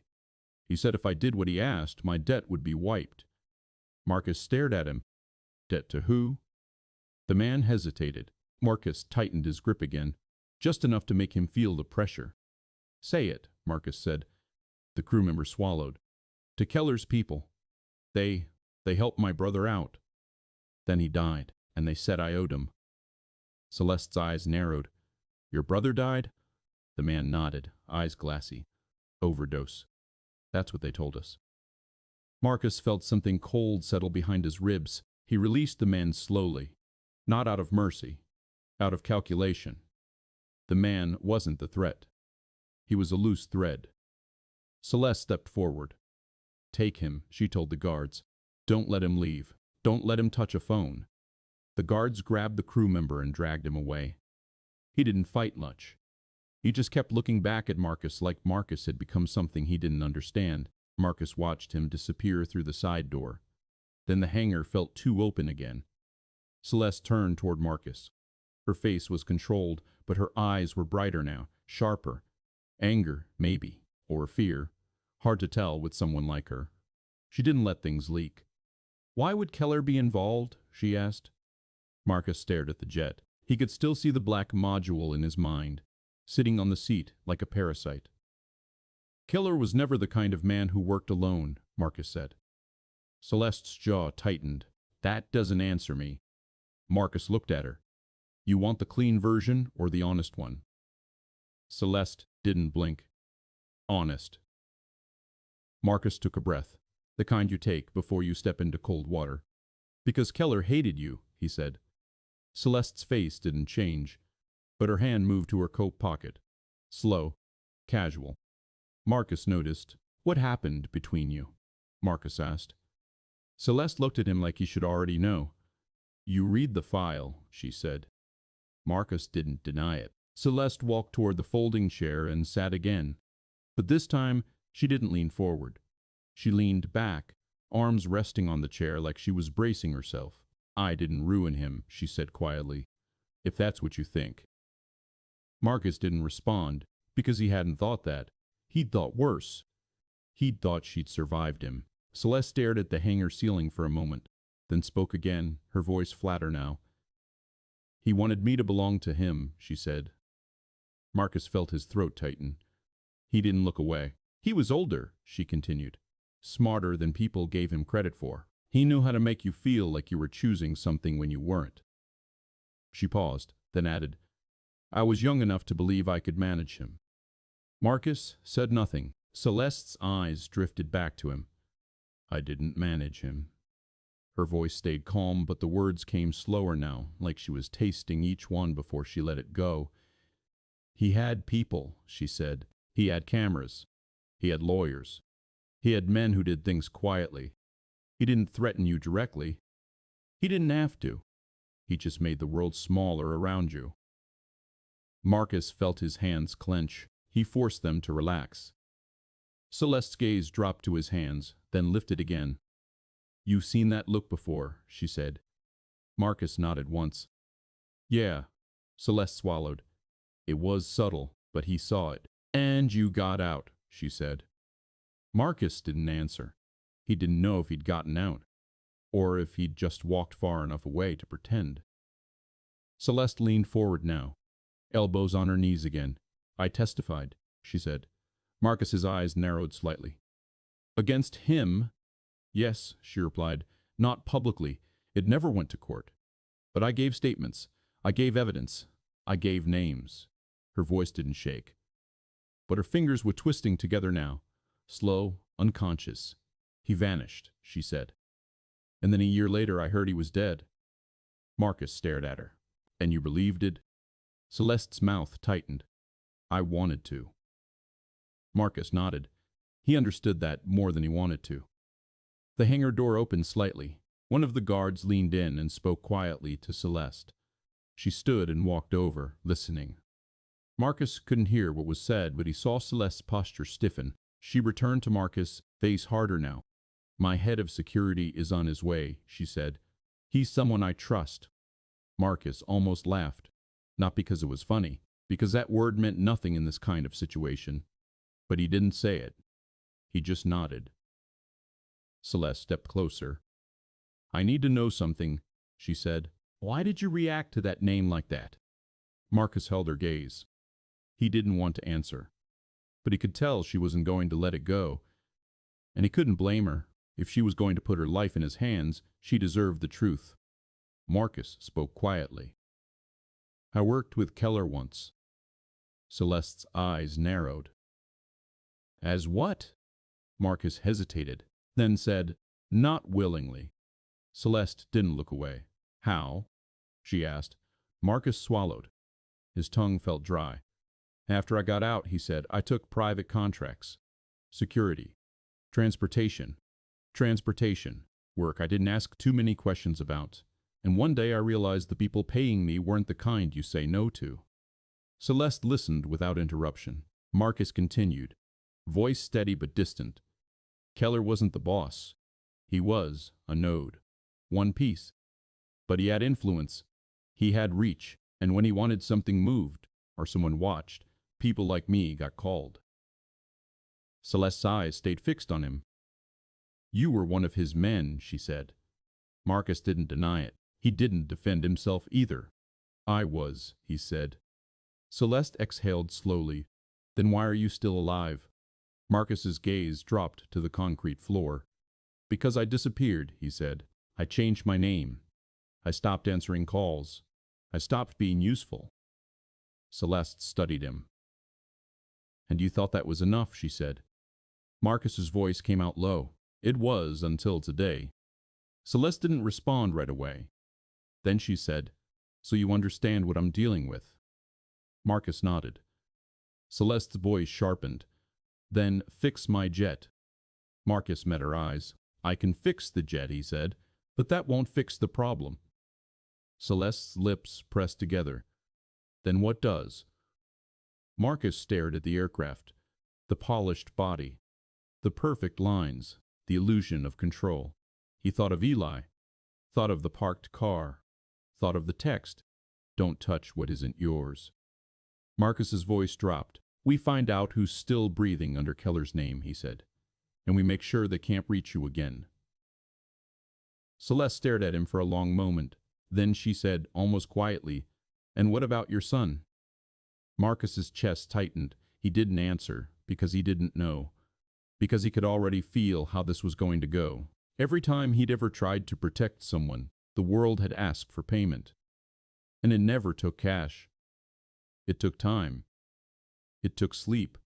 He said if I did what he asked, my debt would be wiped. Marcus stared at him. Debt to who? The man hesitated. Marcus tightened his grip again, just enough to make him feel the pressure. Say it, Marcus said. The crew member swallowed. To Keller's people. They helped my brother out. Then he died, and they said I owed him. Celeste's eyes narrowed. Your brother died? The man nodded, eyes glassy. Overdose. That's what they told us. Marcus felt something cold settle behind his ribs. He released the man slowly. Not out of mercy. Out of calculation. The man wasn't the threat. He was a loose thread. Celeste stepped forward. Take him, she told the guards. Don't let him leave. Don't let him touch a phone. The guards grabbed the crew member and dragged him away. He didn't fight much. He just kept looking back at Marcus like Marcus had become something he didn't understand. Marcus watched him disappear through the side door. Then the hangar felt too open again. Celeste turned toward Marcus. Her face was controlled, but her eyes were brighter now, sharper. Anger, maybe, or fear. Hard to tell with someone like her. She didn't let things leak. "Why would Keller be involved?" she asked. Marcus stared at the jet. He could still see the black module in his mind, sitting on the seat like a parasite. "Keller was never the kind of man who worked alone," Marcus said. Celeste's jaw tightened. "That doesn't answer me." Marcus looked at her. "You want the clean version or the honest one?" Celeste didn't blink. "Honest." Marcus took a breath, the kind you take before you step into cold water. "Because Keller hated you," he said. Celeste's face didn't change, but her hand moved to her coat pocket. Slow, casual. Marcus noticed. "What happened between you?" Marcus asked. Celeste looked at him like he should already know. "You read the file," she said. Marcus didn't deny it. Celeste walked toward the folding chair and sat again. But this time, she didn't lean forward. She leaned back, arms resting on the chair like she was bracing herself. "I didn't ruin him," she said quietly, "if that's what you think." Marcus didn't respond, because he hadn't thought that. He'd thought worse. He'd thought she'd survived him. Celeste stared at the hangar ceiling for a moment, then spoke again, her voice flatter now. "He wanted me to belong to him," she said. Marcus felt his throat tighten. He didn't look away. "He was older," she continued. "Smarter than people gave him credit for. He knew how to make you feel like you were choosing something when you weren't." She paused, then added, "I was young enough to believe I could manage him." Marcus said nothing. Celeste's eyes drifted back to him. "I didn't manage him." Her voice stayed calm, but the words came slower now, like she was tasting each one before she let it go. "He had people," she said. "He had cameras. He had lawyers. He had men who did things quietly. He didn't threaten you directly. He didn't have to. He just made the world smaller around you." Marcus felt his hands clench. He forced them to relax. Celeste's gaze dropped to his hands, then lifted again. "You've seen that look before," she said. Marcus nodded once. "Yeah." Celeste swallowed. It was subtle, but he saw it. "And you got out," she said. Marcus didn't answer. He didn't know if he'd gotten out, or if he'd just walked far enough away to pretend. Celeste leaned forward now, elbows on her knees again. "I testified," she said. Marcus's eyes narrowed slightly. "Against him?" "Yes," she replied. "Not publicly. It never went to court. But I gave statements. I gave evidence. I gave names." Her voice didn't shake. But her fingers were twisting together now, slow, unconscious. "He vanished," she said. "And then a year later I heard he was dead." Marcus stared at her. "And you believed it?" Celeste's mouth tightened. "I wanted to." Marcus nodded. He understood that more than he wanted to. The hangar door opened slightly. One of the guards leaned in and spoke quietly to Celeste. She stood and walked over, listening. Marcus couldn't hear what was said, but he saw Celeste's posture stiffen. She returned to Marcus, face harder now. "My head of security is on his way," she said. "He's someone I trust." Marcus almost laughed. Not because it was funny, because that word meant nothing in this kind of situation. But he didn't say it. He just nodded. Celeste stepped closer. "I need to know something," she said. "Why did you react to that name like that?" Marcus held her gaze. He didn't want to answer, but he could tell she wasn't going to let it go. And he couldn't blame her. If she was going to put her life in his hands, she deserved the truth. Marcus spoke quietly. "I worked with Keller once." Celeste's eyes narrowed. "As what?" Marcus hesitated, then said, "Not willingly." Celeste didn't look away. "How?" she asked. Marcus swallowed. His tongue felt dry. "After I got out," he said, "I took private contracts. Security. Transportation. Transportation. Work I didn't ask too many questions about. And one day I realized the people paying me weren't the kind you say no to. Celeste listened without interruption. Marcus continued, voice steady but distant. Keller wasn't the boss. He was a node. One piece. But he had influence. He had reach. And when he wanted something moved, or someone watched, people like me got called. Celeste's eyes stayed fixed on him. You were one of his men, she said. Marcus didn't deny it. He didn't defend himself either. I was, he said. Celeste exhaled slowly. Then why are you still alive? Marcus's gaze dropped to the concrete floor. Because I disappeared, he said. I changed my name. I stopped answering calls. I stopped being useful. Celeste studied him. And you thought that was enough, she said. Marcus's voice came out low. It was until today. Celeste didn't respond right away. Then she said, so you understand what I'm dealing with? Marcus nodded. Celeste's voice sharpened. Then fix my jet. Marcus met her eyes. I can fix the jet, he said, but that won't fix the problem. Celeste's lips pressed together. Then what does? Marcus stared at the aircraft, the polished body, the perfect lines, the illusion of control. He thought of Eli, thought of the parked car, thought of the text, don't touch what isn't yours. Marcus's voice dropped. We find out who's still breathing under Keller's name, he said, and we make sure they can't reach you again. Celeste stared at him for a long moment. Then she said, almost quietly, and what about your son? Marcus's chest tightened. He didn't answer, because he didn't know, because he could already feel how this was going to go. Every time he'd ever tried to protect someone, the world had asked for payment. And it never took cash. It took time. It took sleep.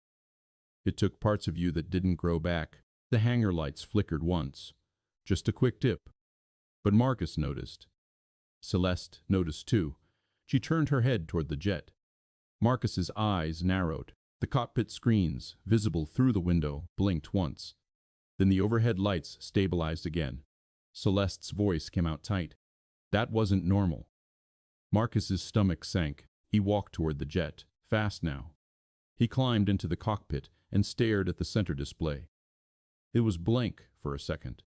It took parts of you that didn't grow back. The hangar lights flickered once. Just a quick dip. But Marcus noticed. Celeste noticed too. She turned her head toward the jet. Marcus's eyes narrowed. The cockpit screens, visible through the window, blinked once. Then the overhead lights stabilized again. Celeste's voice came out tight. That wasn't normal. Marcus's stomach sank. He walked toward the jet, fast now. He climbed into the cockpit and stared at the center display. It was blank for a second.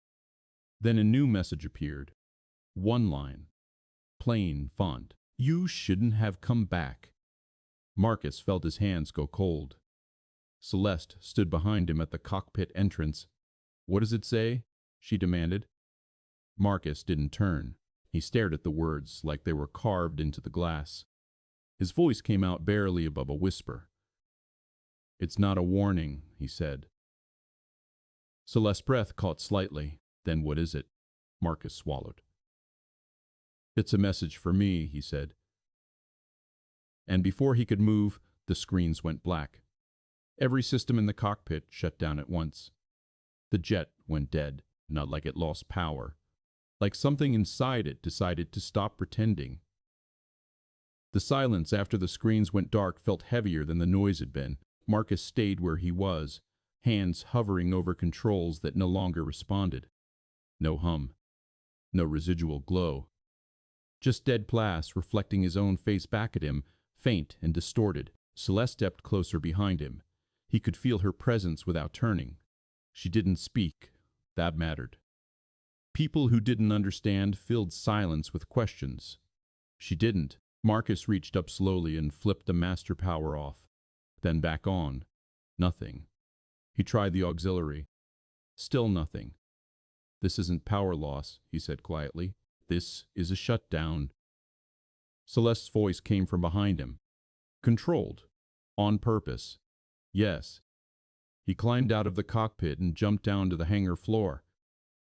Then a new message appeared. One line. Plain font. You shouldn't have come back. Marcus felt his hands go cold. Celeste stood behind him at the cockpit entrance. What does it say? She demanded. Marcus didn't turn. He stared at the words like they were carved into the glass. His voice came out barely above a whisper. It's not a warning, he said. Celeste's breath caught slightly. Then what is it? Marcus swallowed. It's a message for me, he said. And before he could move, the screens went black. Every system in the cockpit shut down at once. The jet went dead, not like it lost power, like something inside it decided to stop pretending. The silence after the screens went dark felt heavier than the noise had been. Marcus stayed where he was, hands hovering over controls that no longer responded. No hum. No residual glow. Just dead plas reflecting his own face back at him, faint and distorted. Celeste stepped closer behind him. He could feel her presence without turning. She didn't speak. That mattered. People who didn't understand filled silence with questions. She didn't. Marcus reached up slowly and flipped the master power off. Then back on. Nothing. He tried the auxiliary. Still nothing. This isn't power loss, he said quietly. This is a shutdown. Celeste's voice came from behind him. Controlled. On purpose. Yes. He climbed out of the cockpit and jumped down to the hangar floor.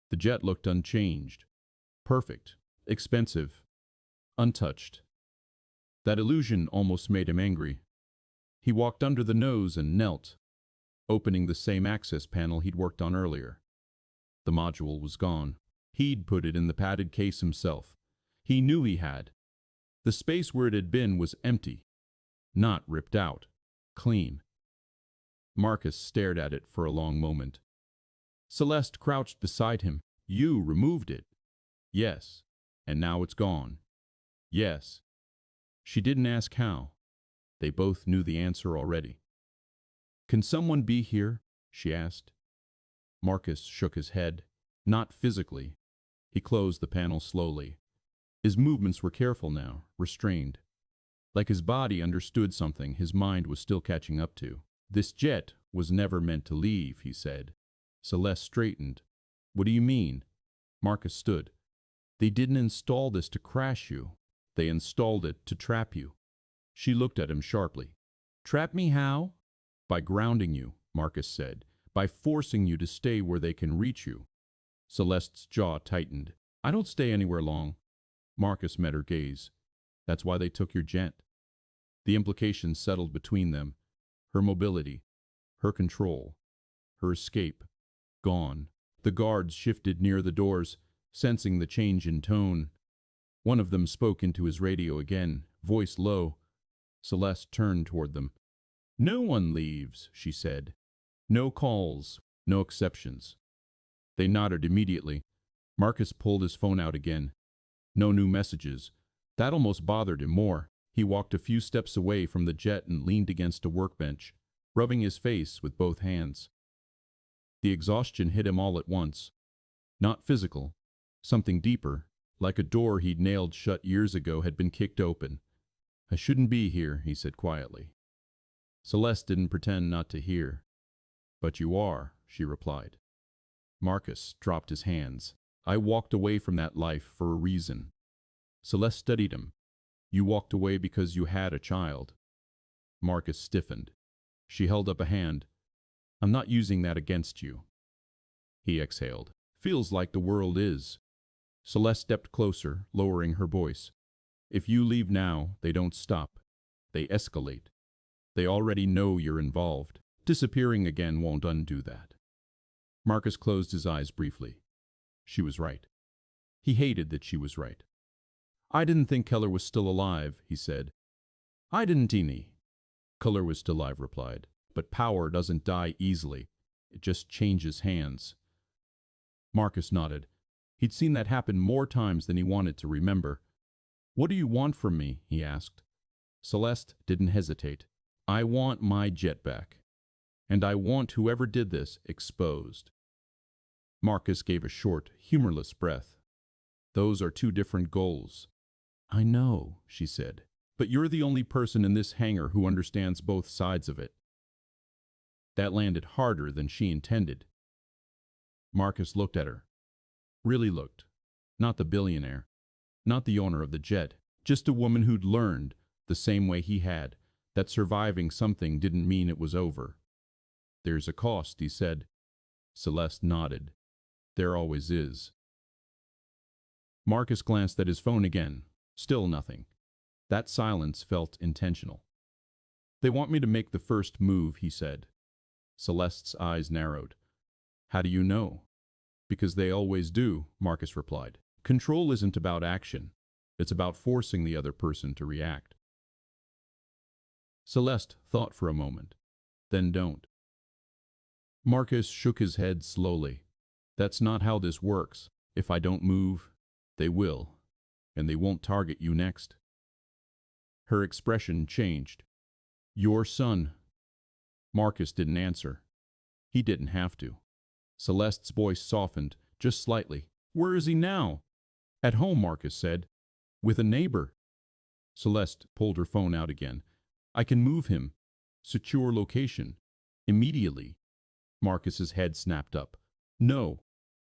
The jet looked unchanged. Perfect. Expensive. Untouched. That illusion almost made him angry. He walked under the nose and knelt, opening the same access panel he'd worked on earlier. The module was gone. He'd put it in the padded case himself. He knew he had. The space where it had been was empty. Not ripped out. Clean. Marcus stared at it for a long moment. Celeste crouched beside him. You removed it. Yes. And now it's gone. Yes. She didn't ask how. They both knew the answer already. Can someone be here? She asked. Marcus shook his head. Not physically. He closed the panel slowly. His movements were careful now, restrained. Like his body understood something his mind was still catching up to. This jet was never meant to leave, he said. Celeste straightened. What do you mean? Marcus stood. They didn't install this to crash you. They installed it to trap you. She looked at him sharply. Trap me how? By grounding you, Marcus said. By forcing you to stay where they can reach you. Celeste's jaw tightened. I don't stay anywhere long. Marcus met her gaze. That's why they took your jet. The implications settled between them. Her mobility, her control, her escape, gone. The guards shifted near the doors, sensing the change in tone. One of them spoke into his radio again, voice low. Celeste turned toward them. No one leaves, she said. No calls, no exceptions. They nodded immediately. Marcus pulled his phone out again. No new messages. That almost bothered him more. He walked a few steps away from the jet and leaned against a workbench, rubbing his face with both hands. The exhaustion hit him all at once. Not physical. Something deeper, like a door he'd nailed shut years ago, had been kicked open. I shouldn't be here, he said quietly. Celeste didn't pretend not to hear. But you are, she replied. Marcus dropped his hands. I walked away from that life for a reason. Celeste studied him. You walked away because you had a child. Marcus stiffened. She held up a hand. I'm not using that against you. He exhaled. Feels like the world is. Celeste stepped closer, lowering her voice. If you leave now, they don't stop. They escalate. They already know you're involved. Disappearing again won't undo that. Marcus closed his eyes briefly. She was right. He hated that she was right. I didn't think Keller was still alive, he said. I didn't either. Keller was still alive, replied. But power doesn't die easily. It just changes hands. Marcus nodded. He'd seen that happen more times than he wanted to remember. What do you want from me? He asked. Celeste didn't hesitate. I want my jet back. And I want whoever did this exposed. Marcus gave a short, humorless breath. Those are two different goals. I know, she said, but you're the only person in this hangar who understands both sides of it. That landed harder than she intended. Marcus looked at her. Really looked. Not the billionaire. Not the owner of the jet. Just a woman who'd learned, the same way he had, that surviving something didn't mean it was over. There's a cost, he said. Celeste nodded. There always is. Marcus glanced at his phone again. Still nothing. That silence felt intentional. They want me to make the first move, he said. Celeste's eyes narrowed. How do you know? Because they always do, Marcus replied. Control isn't about action. It's about forcing the other person to react. Celeste thought for a moment. Then don't. Marcus shook his head slowly. That's not how this works. If I don't move, they will. And they won't target you next. Her expression changed. Your son. Marcus didn't answer. He didn't have to. Celeste's voice softened, just slightly. Where is he now? At home, Marcus said. With a neighbor. Celeste pulled her phone out again. I can move him. Secure location. Immediately. Marcus's head snapped up. No.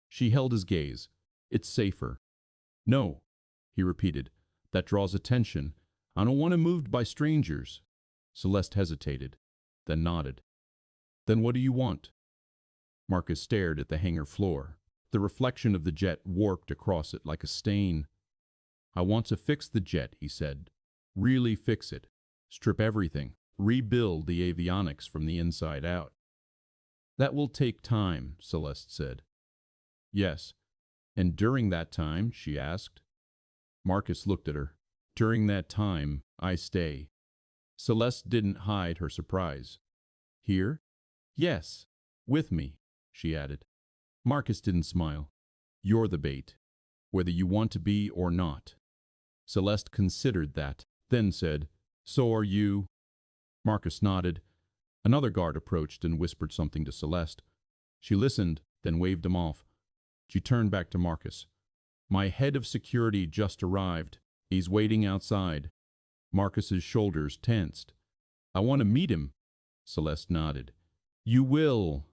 She held his gaze. It's safer. No, he repeated. That draws attention. I don't want him moved by strangers. Celeste hesitated, then nodded. Then what do you want? Marcus stared at the hangar floor. The reflection of the jet warped across it like a stain. I want to fix the jet, he said. Really fix it. Strip everything. Rebuild the avionics from the inside out. That will take time, Celeste said. Yes. And during that time, she asked. Marcus looked at her. During that time, I stay. Celeste didn't hide her surprise. Here? Yes. With me, she added. Marcus didn't smile. You're the bait, whether you want to be or not. Celeste considered that, then said, So are you? Marcus nodded. Another guard approached and whispered something to Celeste. She listened, then waved him off. She turned back to Marcus. My head of security just arrived. He's waiting outside. Marcus's shoulders tensed. I want to meet him. Celeste nodded. You will.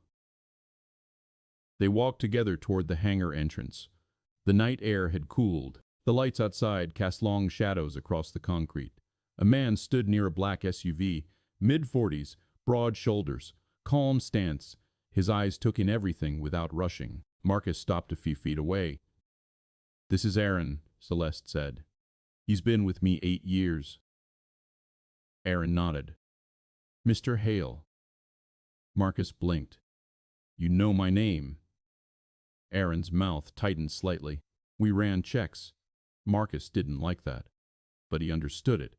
They walked together toward the hangar entrance. The night air had cooled. The lights outside cast long shadows across the concrete. A man stood near a black SUV, mid-40s, broad shoulders, calm stance. His eyes took in everything without rushing. Marcus stopped a few feet away. This is Aaron, Celeste said. He's been with me 8 years. Aaron nodded. Mr. Hale. Marcus blinked. You know my name. Aaron's mouth tightened slightly. We ran checks. Marcus didn't like that, but he understood it.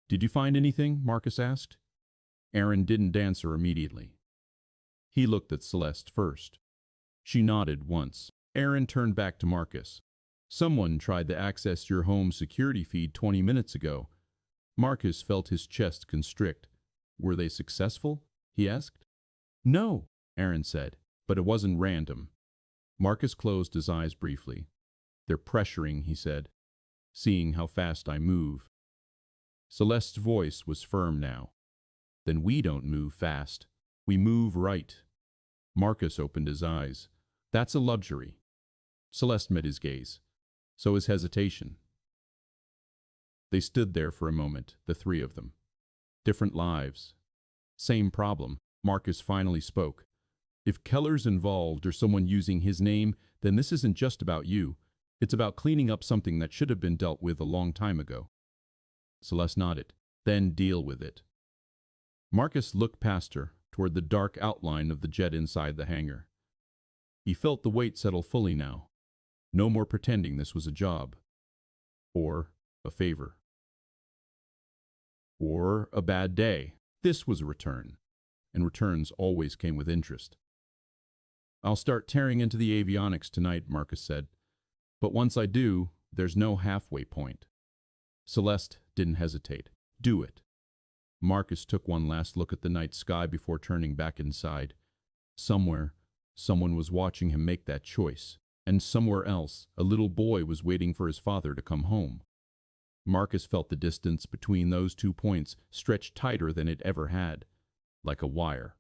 Did you find anything? Marcus asked. Aaron didn't answer immediately. He looked at Celeste first. She nodded once. Aaron turned back to Marcus. Someone tried to access your home security feed 20 minutes ago. Marcus felt his chest constrict. Were they successful? He asked. No, Aaron said, but it wasn't random. Marcus closed his eyes briefly. They're pressuring, he said, seeing how fast I move. Celeste's voice was firm now. Then we don't move fast. We move right. Marcus opened his eyes. That's a luxury. Celeste met his gaze. So his hesitation. They stood there for a moment, the three of them. Different lives. Same problem. Marcus finally spoke. If Keller's involved or someone using his name, then this isn't just about you. It's about cleaning up something that should have been dealt with a long time ago. Celeste nodded. Then deal with it. Marcus looked past her, toward the dark outline of the jet inside the hangar. He felt the weight settle fully now. No more pretending this was a job. Or a favor. Or a bad day. This was a return. And returns always came with interest. I'll start tearing into the avionics tonight, Marcus said. But once I do, there's no halfway point. Celeste didn't hesitate. Do it. Marcus took one last look at the night sky before turning back inside. Somewhere, someone was watching him make that choice. And somewhere else, a little boy was waiting for his father to come home. Marcus felt the distance between those 2 points stretched tighter than it ever had, like a wire,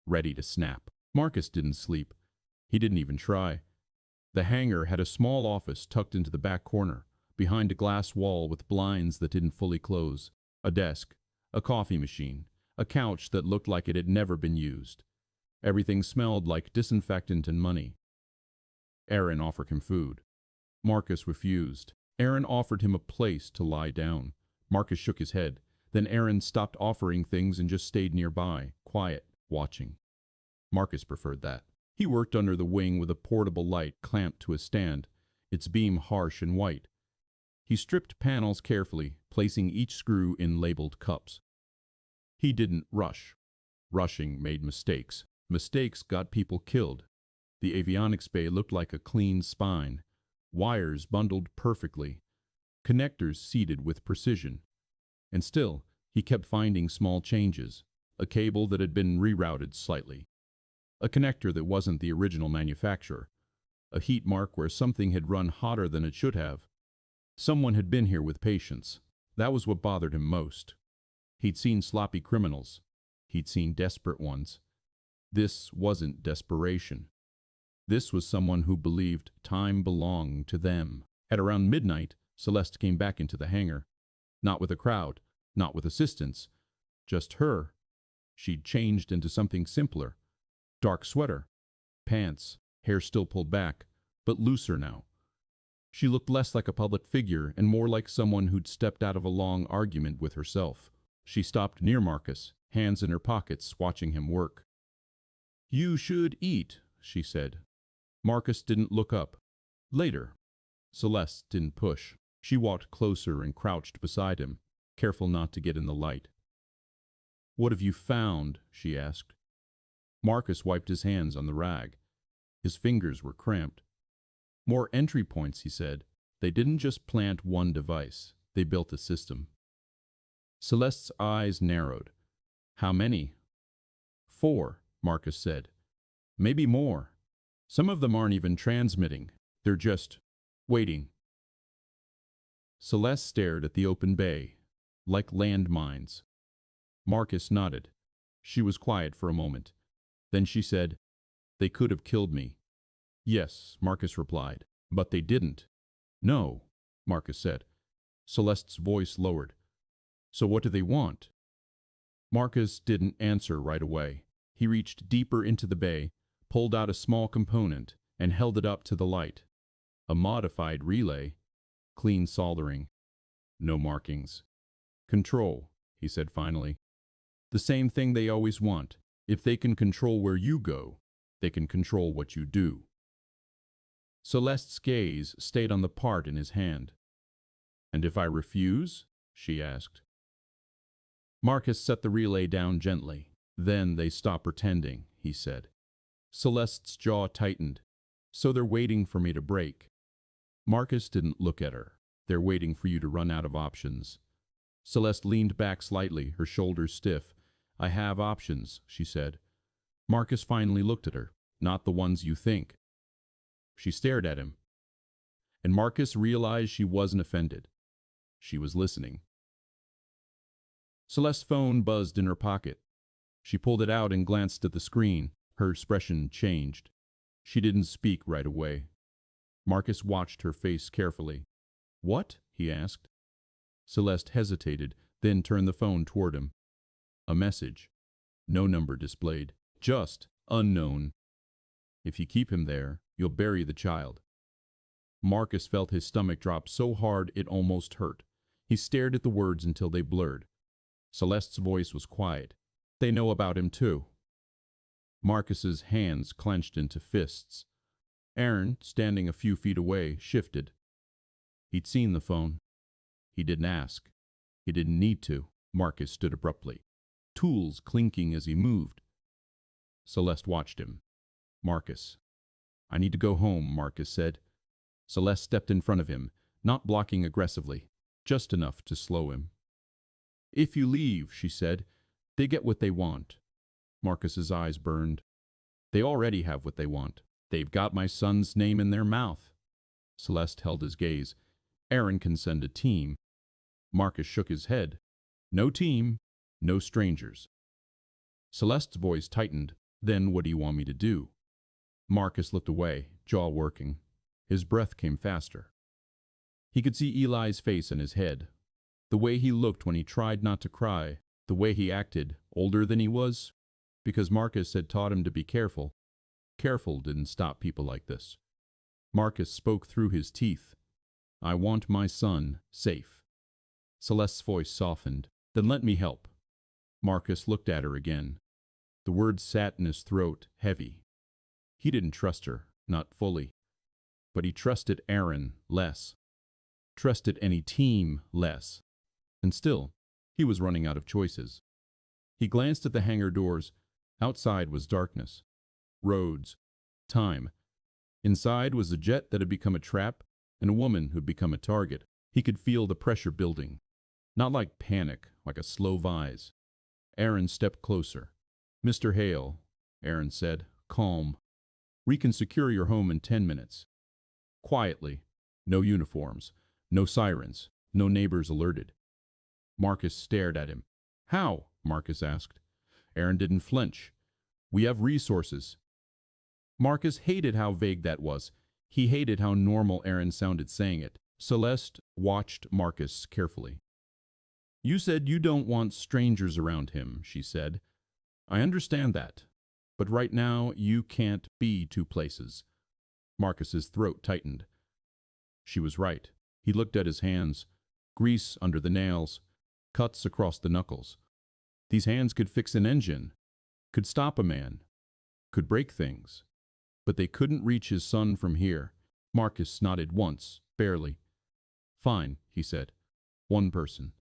ready to snap. Marcus didn't sleep. He didn't even try. The hangar had a small office tucked into the back corner, behind a glass wall with blinds that didn't fully close, a desk, a coffee machine, a couch that looked like it had never been used. Everything smelled like disinfectant and money. Aaron offered him food. Marcus refused. Aaron offered him a place to lie down. Marcus shook his head. Then Aaron stopped offering things and just stayed nearby, quiet, watching. Marcus preferred that. He worked under the wing with a portable light clamped to a stand, its beam harsh and white. He stripped panels carefully, placing each screw in labeled cups. He didn't rush. Rushing made mistakes. Mistakes got people killed. The avionics bay looked like a clean spine, wires bundled perfectly, connectors seated with precision. And still, he kept finding small changes, a cable that had been rerouted slightly, a connector that wasn't the original manufacturer, a heat mark where something had run hotter than it should have. Someone had been here with patience. That was what bothered him most. He'd seen sloppy criminals. He'd seen desperate ones. This wasn't desperation. This was someone who believed time belonged to them. At around midnight, Celeste came back into the hangar. Not with a crowd, not with assistants, just her. She'd changed into something simpler. Dark sweater, pants, hair still pulled back, but looser now. She looked less like a public figure and more like someone who'd stepped out of a long argument with herself. She stopped near Marcus, hands in her pockets, watching him work. You should eat, she said. Marcus didn't look up. Later. Celeste didn't push. She walked closer and crouched beside him, careful not to get in the light. What have you found? She asked. Marcus wiped his hands on the rag. His fingers were cramped. More entry points, he said. They didn't just plant one device. They built a system. Celeste's eyes narrowed. How many? 4, Marcus said. Maybe more. Some of them aren't even transmitting. They're just waiting. Celeste stared at the open bay, like landmines. Marcus nodded. She was quiet for a moment. Then she said, "They could have killed me." "Yes," Marcus replied, "but they didn't." "No," Marcus said. Celeste's voice lowered. "So what do they want?" Marcus didn't answer right away. He reached deeper into the bay, pulled out a small component, and held it up to the light. A modified relay. Clean soldering. No markings. "Control," he said finally. "The same thing they always want. If they can control where you go, they can control what you do." Celeste's gaze stayed on the part in his hand. "And if I refuse?" she asked. Marcus set the relay down gently. "Then they stop pretending," he said. Celeste's jaw tightened. "So they're waiting for me to break." Marcus didn't look at her. "They're waiting for you to run out of options." Celeste leaned back slightly, her shoulders stiff. "I have options," she said. Marcus finally looked at her. "Not the ones you think." She stared at him, and Marcus realized she wasn't offended. She was listening. Celeste's phone buzzed in her pocket. She pulled it out and glanced at the screen. Her expression changed. She didn't speak right away. Marcus watched her face carefully. "What?" he asked. Celeste hesitated, then turned the phone toward him. A message. No number displayed. Just unknown. "If you keep him there, you'll bury the child." Marcus felt his stomach drop so hard it almost hurt. He stared at the words until they blurred. Celeste's voice was quiet. "They know about him too." Marcus's hands clenched into fists. Aaron, standing a few feet away, shifted. He'd seen the phone. He didn't ask. He didn't need to. Marcus stood abruptly, tools clinking as he moved. Celeste watched him. "Marcus." "I need to go home," Marcus said. Celeste stepped in front of him, not blocking aggressively, just enough to slow him. "If you leave," she said, "they get what they want." Marcus's eyes burned. "They already have what they want. They've got my son's name in their mouth." Celeste held his gaze. "Aaron can send a team." Marcus shook his head. "No team, no strangers." Celeste's voice tightened. "Then what do you want me to do?" Marcus looked away, jaw working. His breath came faster. He could see Eli's face in his head. The way he looked when he tried not to cry. The way he acted, older than he was. Because Marcus had taught him to be careful. Careful didn't stop people like this. Marcus spoke through his teeth. "I want my son safe." Celeste's voice softened. "Then let me help." Marcus looked at her again. The words sat in his throat, heavy. He didn't trust her, not fully. But he trusted Aaron less. Trusted any team less. And still, he was running out of choices. He glanced at the hangar doors. Outside was darkness. Roads. Time. Inside was a jet that had become a trap and a woman who'd become a target. He could feel the pressure building. Not like panic, like a slow vise. Aaron stepped closer. "Mr. Hale," Aaron said, calm. "We can secure your home in 10 minutes. Quietly. No uniforms. No sirens. No neighbors alerted." Marcus stared at him. "How?" Marcus asked. Aaron didn't flinch. "We have resources." Marcus hated how vague that was. He hated how normal Aaron sounded saying it. Celeste watched Marcus carefully. "You said you don't want strangers around him," she said. "I understand that. But right now, you can't be two places." Marcus's throat tightened. She was right. He looked at his hands. Grease under the nails. Cuts across the knuckles. These hands could fix an engine. Could stop a man. Could break things. But they couldn't reach his son from here. Marcus nodded once, barely. "Fine," he said. "One person.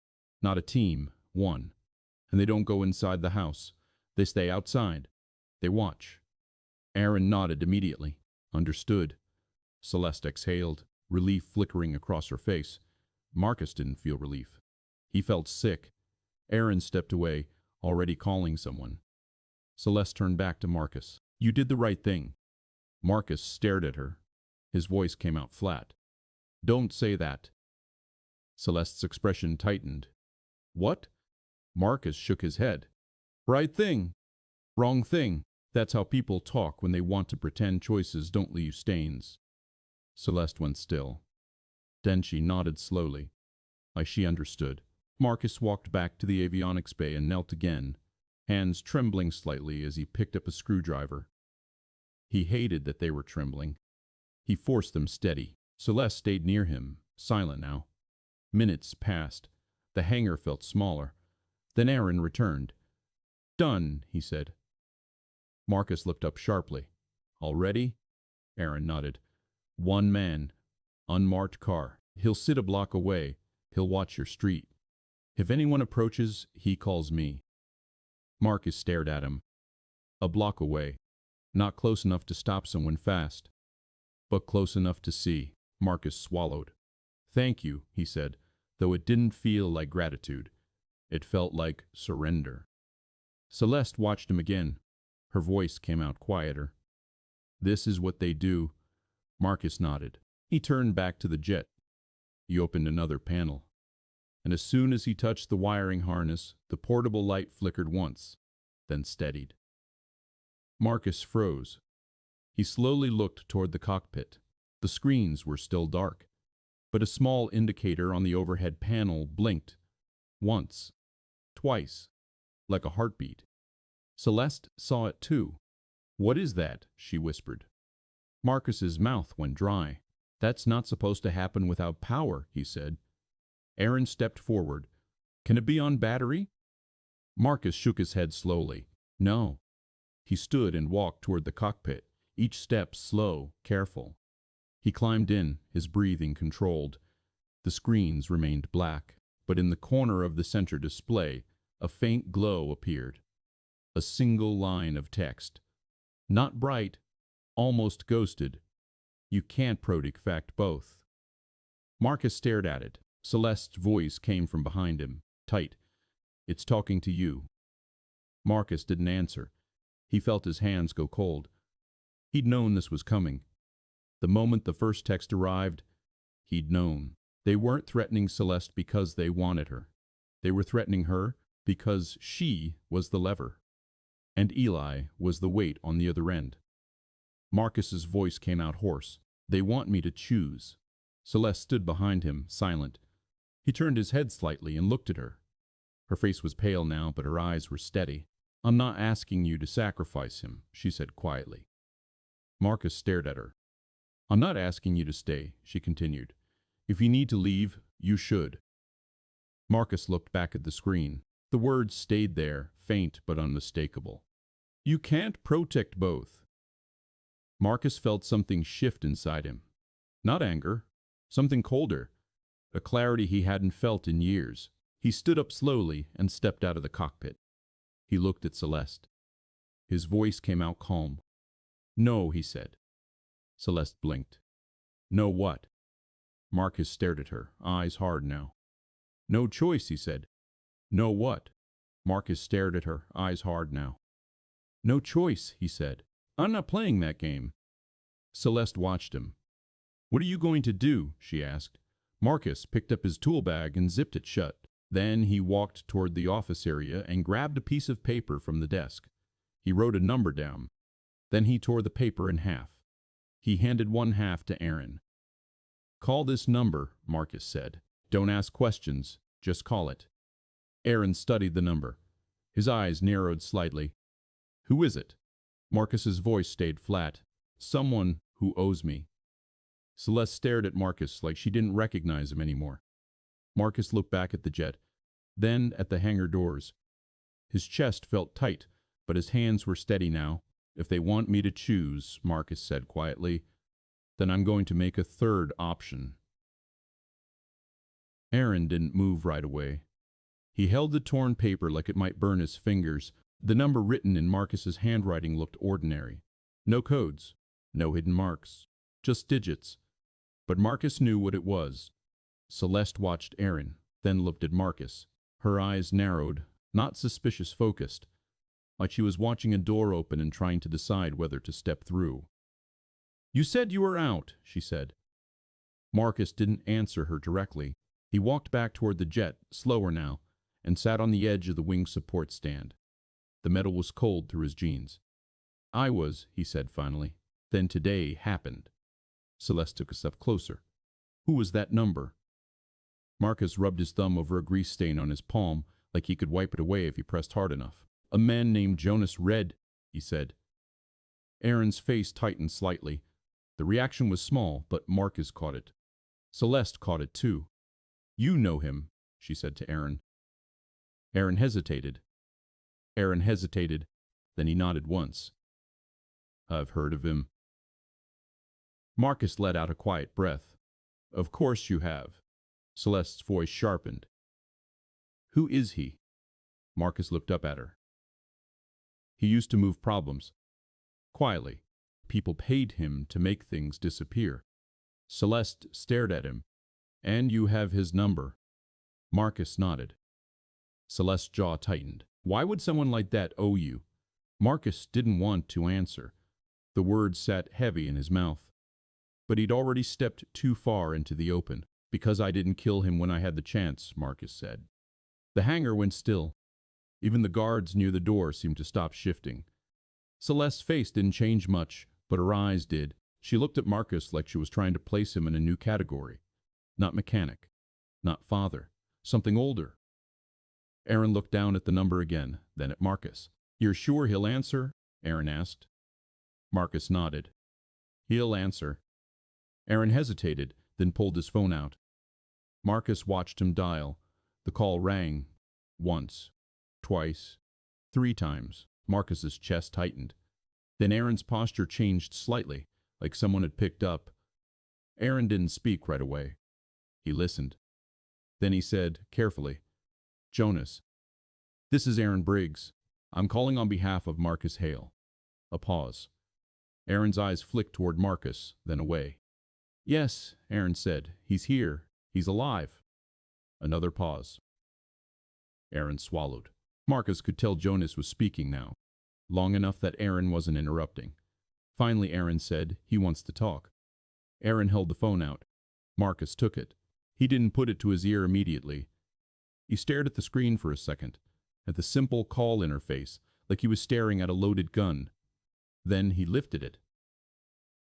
Not a team. One. And they don't go inside the house. They stay outside. They watch." Aaron nodded immediately. Understood. Celeste exhaled, relief flickering across her face. Marcus didn't feel relief. He felt sick. Aaron stepped away, already calling someone. Celeste turned back to Marcus. You did the right thing. Marcus stared at her. His voice came out flat. Don't say that. Celeste's expression tightened. What? Marcus shook his head. Right thing. Wrong thing. That's how people talk when they want to pretend choices don't leave stains. Celeste went still. Then she nodded slowly. She understood. Marcus walked back to the avionics bay and knelt again, hands trembling slightly as he picked up a screwdriver. He hated that they were trembling. He forced them steady. Celeste stayed near him, silent now. Minutes passed. The hangar felt smaller. Then Aaron returned. Done, he said. Marcus looked up sharply. Already? Aaron nodded. One man. Unmarked car. He'll sit a block away. He'll watch your street. If anyone approaches, he calls me. Marcus stared at him. A block away. Not close enough to stop someone fast, but close enough to see. Marcus swallowed. Thank you, he said, though it didn't feel like gratitude. It felt like surrender. Celeste watched him again. Her voice came out quieter. This is what they do. Marcus nodded. He turned back to the jet. He opened another panel. And as soon as he touched the wiring harness, the portable light flickered once, then steadied. Marcus froze. He slowly looked toward the cockpit. The screens were still dark, but a small indicator on the overhead panel blinked. Once. Twice. Like a heartbeat. Celeste saw it too. What is that? She whispered. Marcus's mouth went dry. That's not supposed to happen without power, he said. Aaron stepped forward. Can it be on battery? Marcus shook his head slowly. No. He stood and walked toward the cockpit, each step slow, careful. He climbed in, his breathing controlled. The screens remained black, but in the corner of the center display, a faint glow appeared. A single line of text. Not bright, almost ghosted. You can't protect both. Marcus stared at it. Celeste's voice came from behind him, tight. It's talking to you. Marcus didn't answer. He felt his hands go cold. He'd known this was coming. The moment the first text arrived, he'd known. They weren't threatening Celeste because they wanted her. They were threatening her because she was the lever. And Eli was the weight on the other end. Marcus's voice came out hoarse. They want me to choose. Celeste stood behind him, silent. He turned his head slightly and looked at her. Her face was pale now, but her eyes were steady. I'm not asking you to sacrifice him, she said quietly. Marcus stared at her. I'm not asking you to stay, she continued. If you need to leave, you should. Marcus looked back at the screen. The words stayed there, faint but unmistakable. You can't protect both. Marcus felt something shift inside him. Not anger, something colder, a clarity he hadn't felt in years. He stood up slowly and stepped out of the cockpit. He looked at Celeste. His voice came out calm. No, he said. Celeste blinked. No what? Marcus stared at her, eyes hard now. No choice, he said. No what? Marcus stared at her, eyes hard now. No choice, he said. I'm not playing that game. Celeste watched him. What are you going to do? She asked. Marcus picked up his tool bag and zipped it shut. Then he walked toward the office area and grabbed a piece of paper from the desk. He wrote a number down. Then he tore the paper in half. He handed one half to Aaron. Call this number, Marcus said. Don't ask questions, just call it. Aaron studied the number. His eyes narrowed slightly. Who is it? Marcus's voice stayed flat. Someone who owes me. Celeste stared at Marcus like she didn't recognize him anymore. Marcus looked back at the jet, then at the hangar doors. His chest felt tight, but his hands were steady now. If they want me to choose, Marcus said quietly, then I'm going to make a third option. Aaron didn't move right away. He held the torn paper like it might burn his fingers. The number written in Marcus's handwriting looked ordinary. No codes, no hidden marks, just digits. But Marcus knew what it was. Celeste watched Aaron, then looked at Marcus. Her eyes narrowed, not suspicious focused, like she was watching a door open and trying to decide whether to step through. "You said you were out," she said. Marcus didn't answer her directly. He walked back toward the jet, slower now, and sat on the edge of the wing support stand. The metal was cold through his jeans. "I was," he said finally. "Then today happened." Celeste took a step closer. "Who was that number?" Marcus rubbed his thumb over a grease stain on his palm, like he could wipe it away if he pressed hard enough. "A man named Jonas Red," he said. Aaron's face tightened slightly. The reaction was small, but Marcus caught it. Celeste caught it too. "You know him," she said to Aaron. Aaron hesitated. Then he nodded once. "I've heard of him." Marcus let out a quiet breath. "Of course you have." Celeste's voice sharpened. "Who is he?" Marcus looked up at her. "He used to move problems. Quietly. People paid him to make things disappear." Celeste stared at him. "And you have his number?" Marcus nodded. Celeste's jaw tightened. "Why would someone like that owe you?" Marcus didn't want to answer. The words sat heavy in his mouth. But he'd already stepped too far into the open. "Because I didn't kill him when I had the chance," Marcus said. The hangar went still. Even the guards near the door seemed to stop shifting. Celeste's face didn't change much, but her eyes did. She looked at Marcus like she was trying to place him in a new category. Not mechanic. Not father. Something older. Aaron looked down at the number again, then at Marcus. "You're sure he'll answer?" Aaron asked. Marcus nodded. "He'll answer." Aaron hesitated, then pulled his phone out. Marcus watched him dial. The call rang. Once. Twice. 3 times. Marcus's chest tightened. Then Aaron's posture changed slightly, like someone had picked up. Aaron didn't speak right away. He listened. Then he said, carefully, "Jonas, this is Aaron Briggs. I'm calling on behalf of Marcus Hale." A pause. Aaron's eyes flicked toward Marcus, then away. "Yes," Aaron said. "He's here. He's alive." Another pause. Aaron swallowed. Marcus could tell Jonas was speaking now, long enough that Aaron wasn't interrupting. Finally, Aaron said, "He wants to talk." Aaron held the phone out. Marcus took it. He didn't put it to his ear immediately. He stared at the screen for a second, at the simple call interface, like he was staring at a loaded gun. Then he lifted it.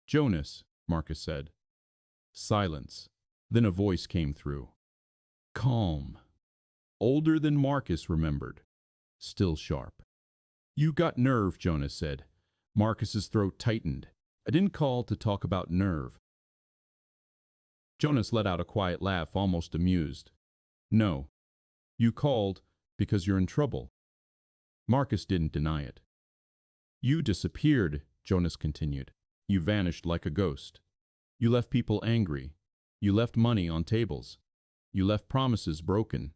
"Jonas," Marcus said. Silence. Then a voice came through. Calm. Older than Marcus remembered. Still sharp. "You got nerve," Jonas said. Marcus's throat tightened. "I didn't call to talk about nerve." Jonas let out a quiet laugh, almost amused. "No. You called because you're in trouble." Marcus didn't deny it. "You disappeared," Jonas continued. "You vanished like a ghost. You left people angry. You left money on tables. You left promises broken."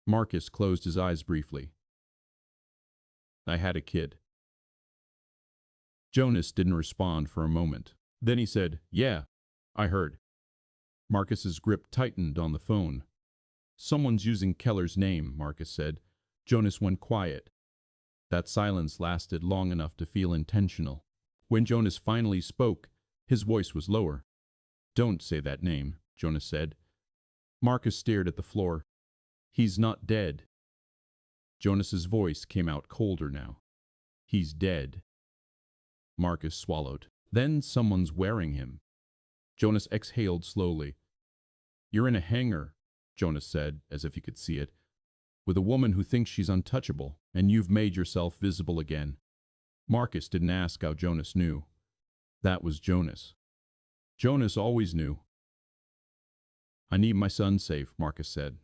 Marcus closed his eyes briefly. "I had a kid." Jonas didn't respond for a moment. Then he said, "Yeah, I heard." Marcus's grip tightened on the phone. "Someone's using Keller's name," Marcus said. Jonas went quiet. That silence lasted long enough to feel intentional. When Jonas finally spoke, his voice was lower. "Don't say that name," Jonas said. Marcus stared at the floor. "He's not dead." Jonas's voice came out colder now. "He's dead." Marcus swallowed. "Then someone's wearing him." Jonas exhaled slowly. "You're in a hangar," Jonas said, as if he could see it, "with a woman who thinks she's untouchable, and you've made yourself visible again." Marcus didn't ask how Jonas knew. That was Jonas. Jonas always knew. "I need my son safe," Marcus said.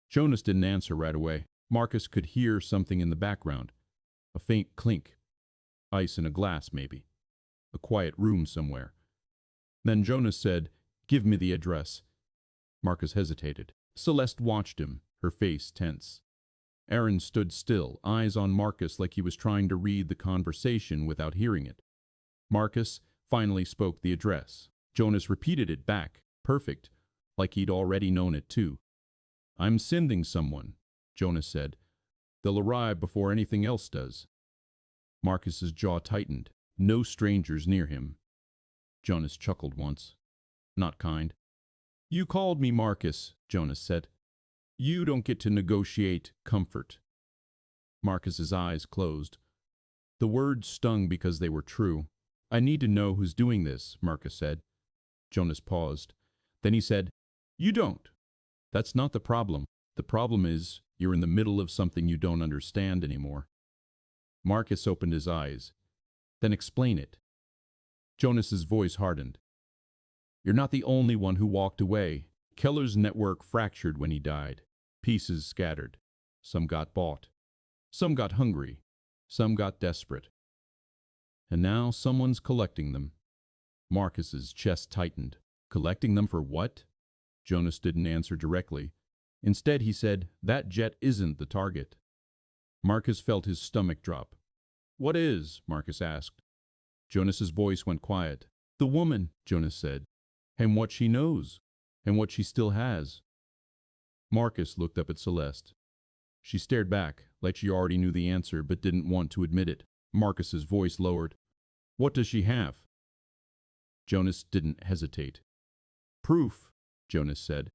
Jonas didn't answer right away. Marcus could hear something in the background. A faint clink. Ice in a glass, maybe. A quiet room somewhere. Then Jonas said, "Give me the address." Marcus hesitated. Celeste watched him, her face tense. Aaron stood still, eyes on Marcus like he was trying to read the conversation without hearing it. Marcus, finally spoke the address. Jonas repeated it back, perfect, like he'd already known it too. I'm sending someone, Jonas said. They'll arrive before anything else does. Marcus's jaw tightened. No strangers near him. Jonas chuckled once. Not kind. You called me Marcus, Jonas said. You don't get to negotiate comfort. Marcus's eyes closed. The words stung because they were true. I need to know who's doing this, Marcus said. Jonas paused. Then he said, You don't. That's not the problem. The problem is you're in the middle of something you don't understand anymore. Marcus opened his eyes. Then explain it. Jonas's voice hardened. You're not the only one who walked away. Keller's network fractured when he died. Pieces scattered. Some got bought. Some got hungry. Some got desperate. And now someone's collecting them. Marcus's chest tightened. Collecting them for what? Jonas didn't answer directly. Instead, he said, That jet isn't the target. Marcus felt his stomach drop. What is? Marcus asked. Jonas's voice went quiet. The woman, Jonas said. And what she knows. And what she still has. Marcus looked up at Celeste. She stared back, like she already knew the answer but didn't want to admit it. Marcus's voice lowered. What does she have? Jonas didn't hesitate. Proof, Jonas said.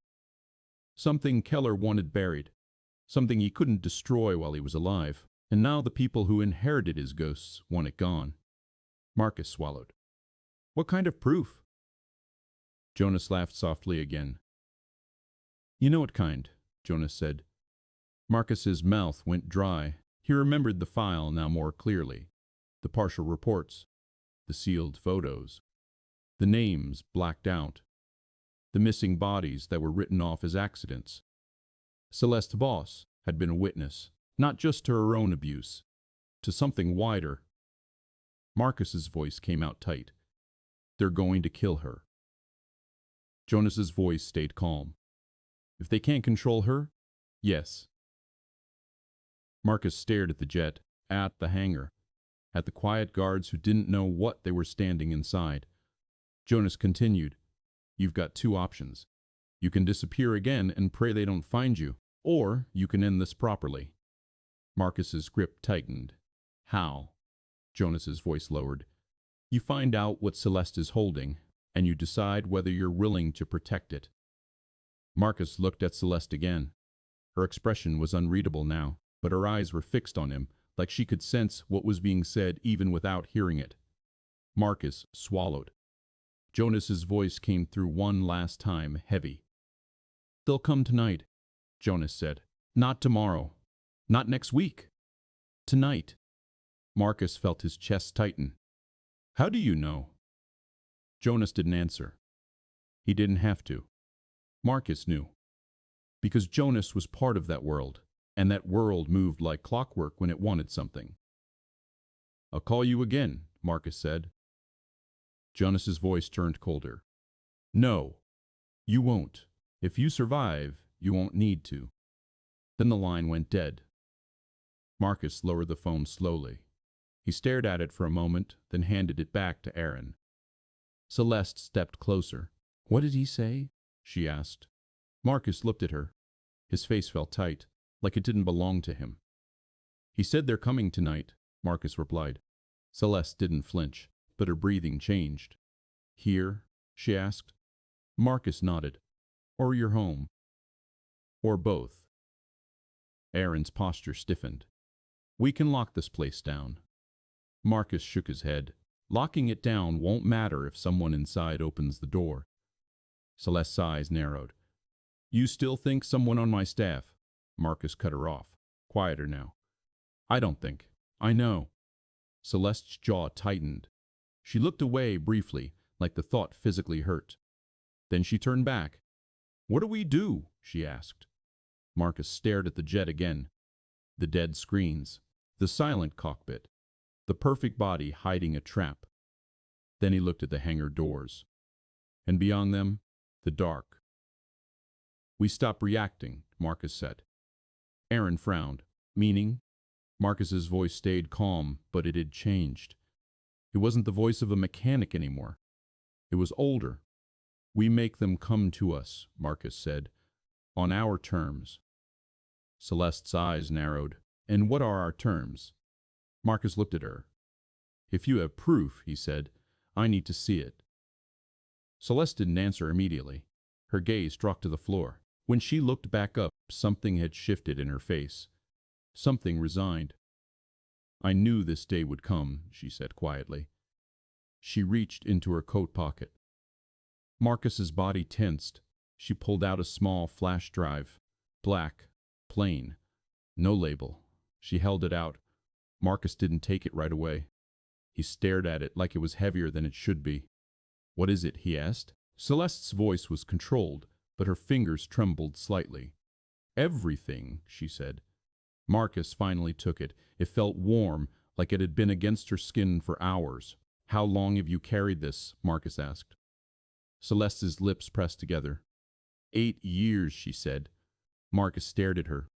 Something Keller wanted buried. Something he couldn't destroy while he was alive. And now the people who inherited his ghosts want it gone. Marcus swallowed. What kind of proof? Jonas laughed softly again. You know what kind, Jonas said. Marcus's mouth went dry. He remembered the file now more clearly. The partial reports. The sealed photos. The names blacked out. The missing bodies that were written off as accidents. Celeste Voss had been a witness, not just to her own abuse, to something wider. Marcus's voice came out tight. They're going to kill her. Jonas's voice stayed calm. If they can't control her, yes. Marcus stared at the jet, at the hangar, at the quiet guards who didn't know what they were standing inside. Jonas continued, You've got two options. You can disappear again and pray they don't find you, or you can end this properly. Marcus's grip tightened. How? Jonas's voice lowered. You find out what Celeste is holding, and you decide whether you're willing to protect it. Marcus looked at Celeste again. Her expression was unreadable now, but her eyes were fixed on him, like she could sense what was being said even without hearing it. Marcus swallowed. Jonas's voice came through one last time, heavy. They'll come tonight, Jonas said. Not tomorrow. Not next week. Tonight. Marcus felt his chest tighten. How do you know? Jonas didn't answer. He didn't have to. Marcus knew. Because Jonas was part of that world, and that world moved like clockwork when it wanted something. I'll call you again, Marcus said. Jonas's voice turned colder. No, you won't. If you survive, you won't need to. Then the line went dead. Marcus lowered the phone slowly. He stared at it for a moment, then handed it back to Aaron. Celeste stepped closer. What did he say? She asked. Marcus looked at her. His face felt tight, like it didn't belong to him. He said they're coming tonight, Marcus replied. Celeste didn't flinch, but her breathing changed. Here? She asked. Marcus nodded. Or your home. Or both. Aaron's posture stiffened. We can lock this place down. Marcus shook his head. Locking it down won't matter if someone inside opens the door. Celeste's eyes narrowed. You still think someone on my staff? Marcus cut her off. Quieter now. I don't think. I know. Celeste's jaw tightened. She looked away briefly, like the thought physically hurt. Then she turned back. What do we do? She asked. Marcus stared at the jet again. The dead screens. The silent cockpit. The perfect body hiding a trap. Then he looked at the hangar doors. And beyond them, the dark. We stop reacting, Marcus said. Aaron frowned. Meaning? Marcus's voice stayed calm, but it had changed. It wasn't the voice of a mechanic anymore. It was older. "We make them come to us," Marcus said, "on our terms." Celeste's eyes narrowed. "And what are our terms?" Marcus looked at her. "If you have proof," he said, "I need to see it." Celeste didn't answer immediately. Her gaze dropped to the floor. When she looked back up, something had shifted in her face. Something resigned. "I knew this day would come," she said quietly. She reached into her coat pocket. Marcus's body tensed. She pulled out a small flash drive. Black. Plain. No label. She held it out. Marcus didn't take it right away. He stared at it like it was heavier than it should be. "What is it?" he asked. Celeste's voice was controlled, but her fingers trembled slightly. "Everything," she said. Marcus finally took it. It felt warm, like it had been against her skin for hours. "How long have you carried this?" Marcus asked. Celeste's lips pressed together. 8 years, she said. Marcus stared at her.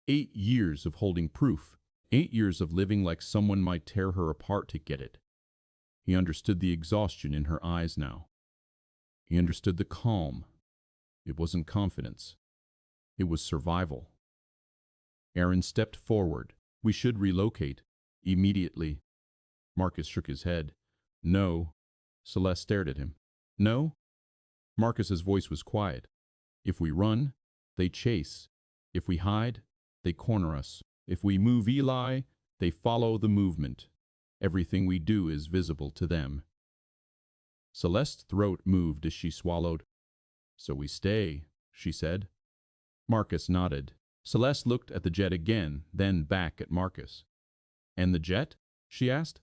8 years of holding proof. 8 years of living like someone might tear her apart to get it. He understood the exhaustion in her eyes now. He understood the calm. It wasn't confidence. It was survival. Aaron stepped forward. "We should relocate. Immediately." Marcus shook his head. "No." Celeste stared at him. "No?" Marcus's voice was quiet. "If we run, they chase. If we hide, they corner us. If we move Eli, they follow the movement. Everything we do is visible to them." Celeste's throat moved as she swallowed. "So we stay," she said. Marcus nodded. Celeste looked at the jet again, then back at Marcus. "And the jet?" she asked.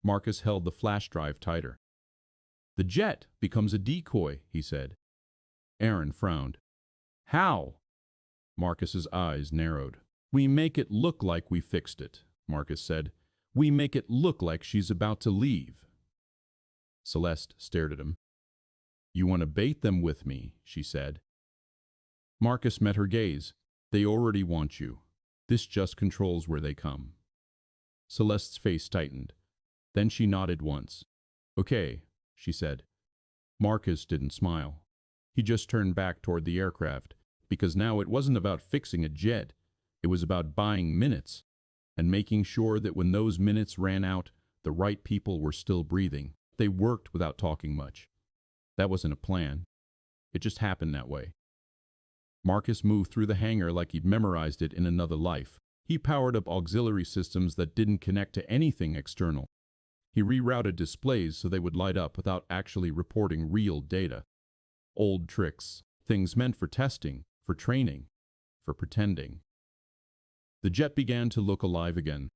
Marcus held the flash drive tighter. "The jet becomes a decoy," he said. Aaron frowned. "How?" Marcus's eyes narrowed. "We make it look like we fixed it," Marcus said. "We make it look like she's about to leave." Celeste stared at him. "You want to bait them with me," she said. Marcus met her gaze. "They already want you. This just controls where they come." Celeste's face tightened. Then she nodded once. "Okay," she said. Marcus didn't smile. He just turned back toward the aircraft, because now it wasn't about fixing a jet. It was about buying minutes, and making sure that when those minutes ran out, the right people were still breathing. They worked without talking much. That wasn't a plan. It just happened that way. Marcus moved through the hangar like he'd memorized it in another life. He powered up auxiliary systems that didn't connect to anything external. He rerouted displays so they would light up without actually reporting real data. Old tricks, things meant for testing, for training, for pretending. The jet began to look alive again.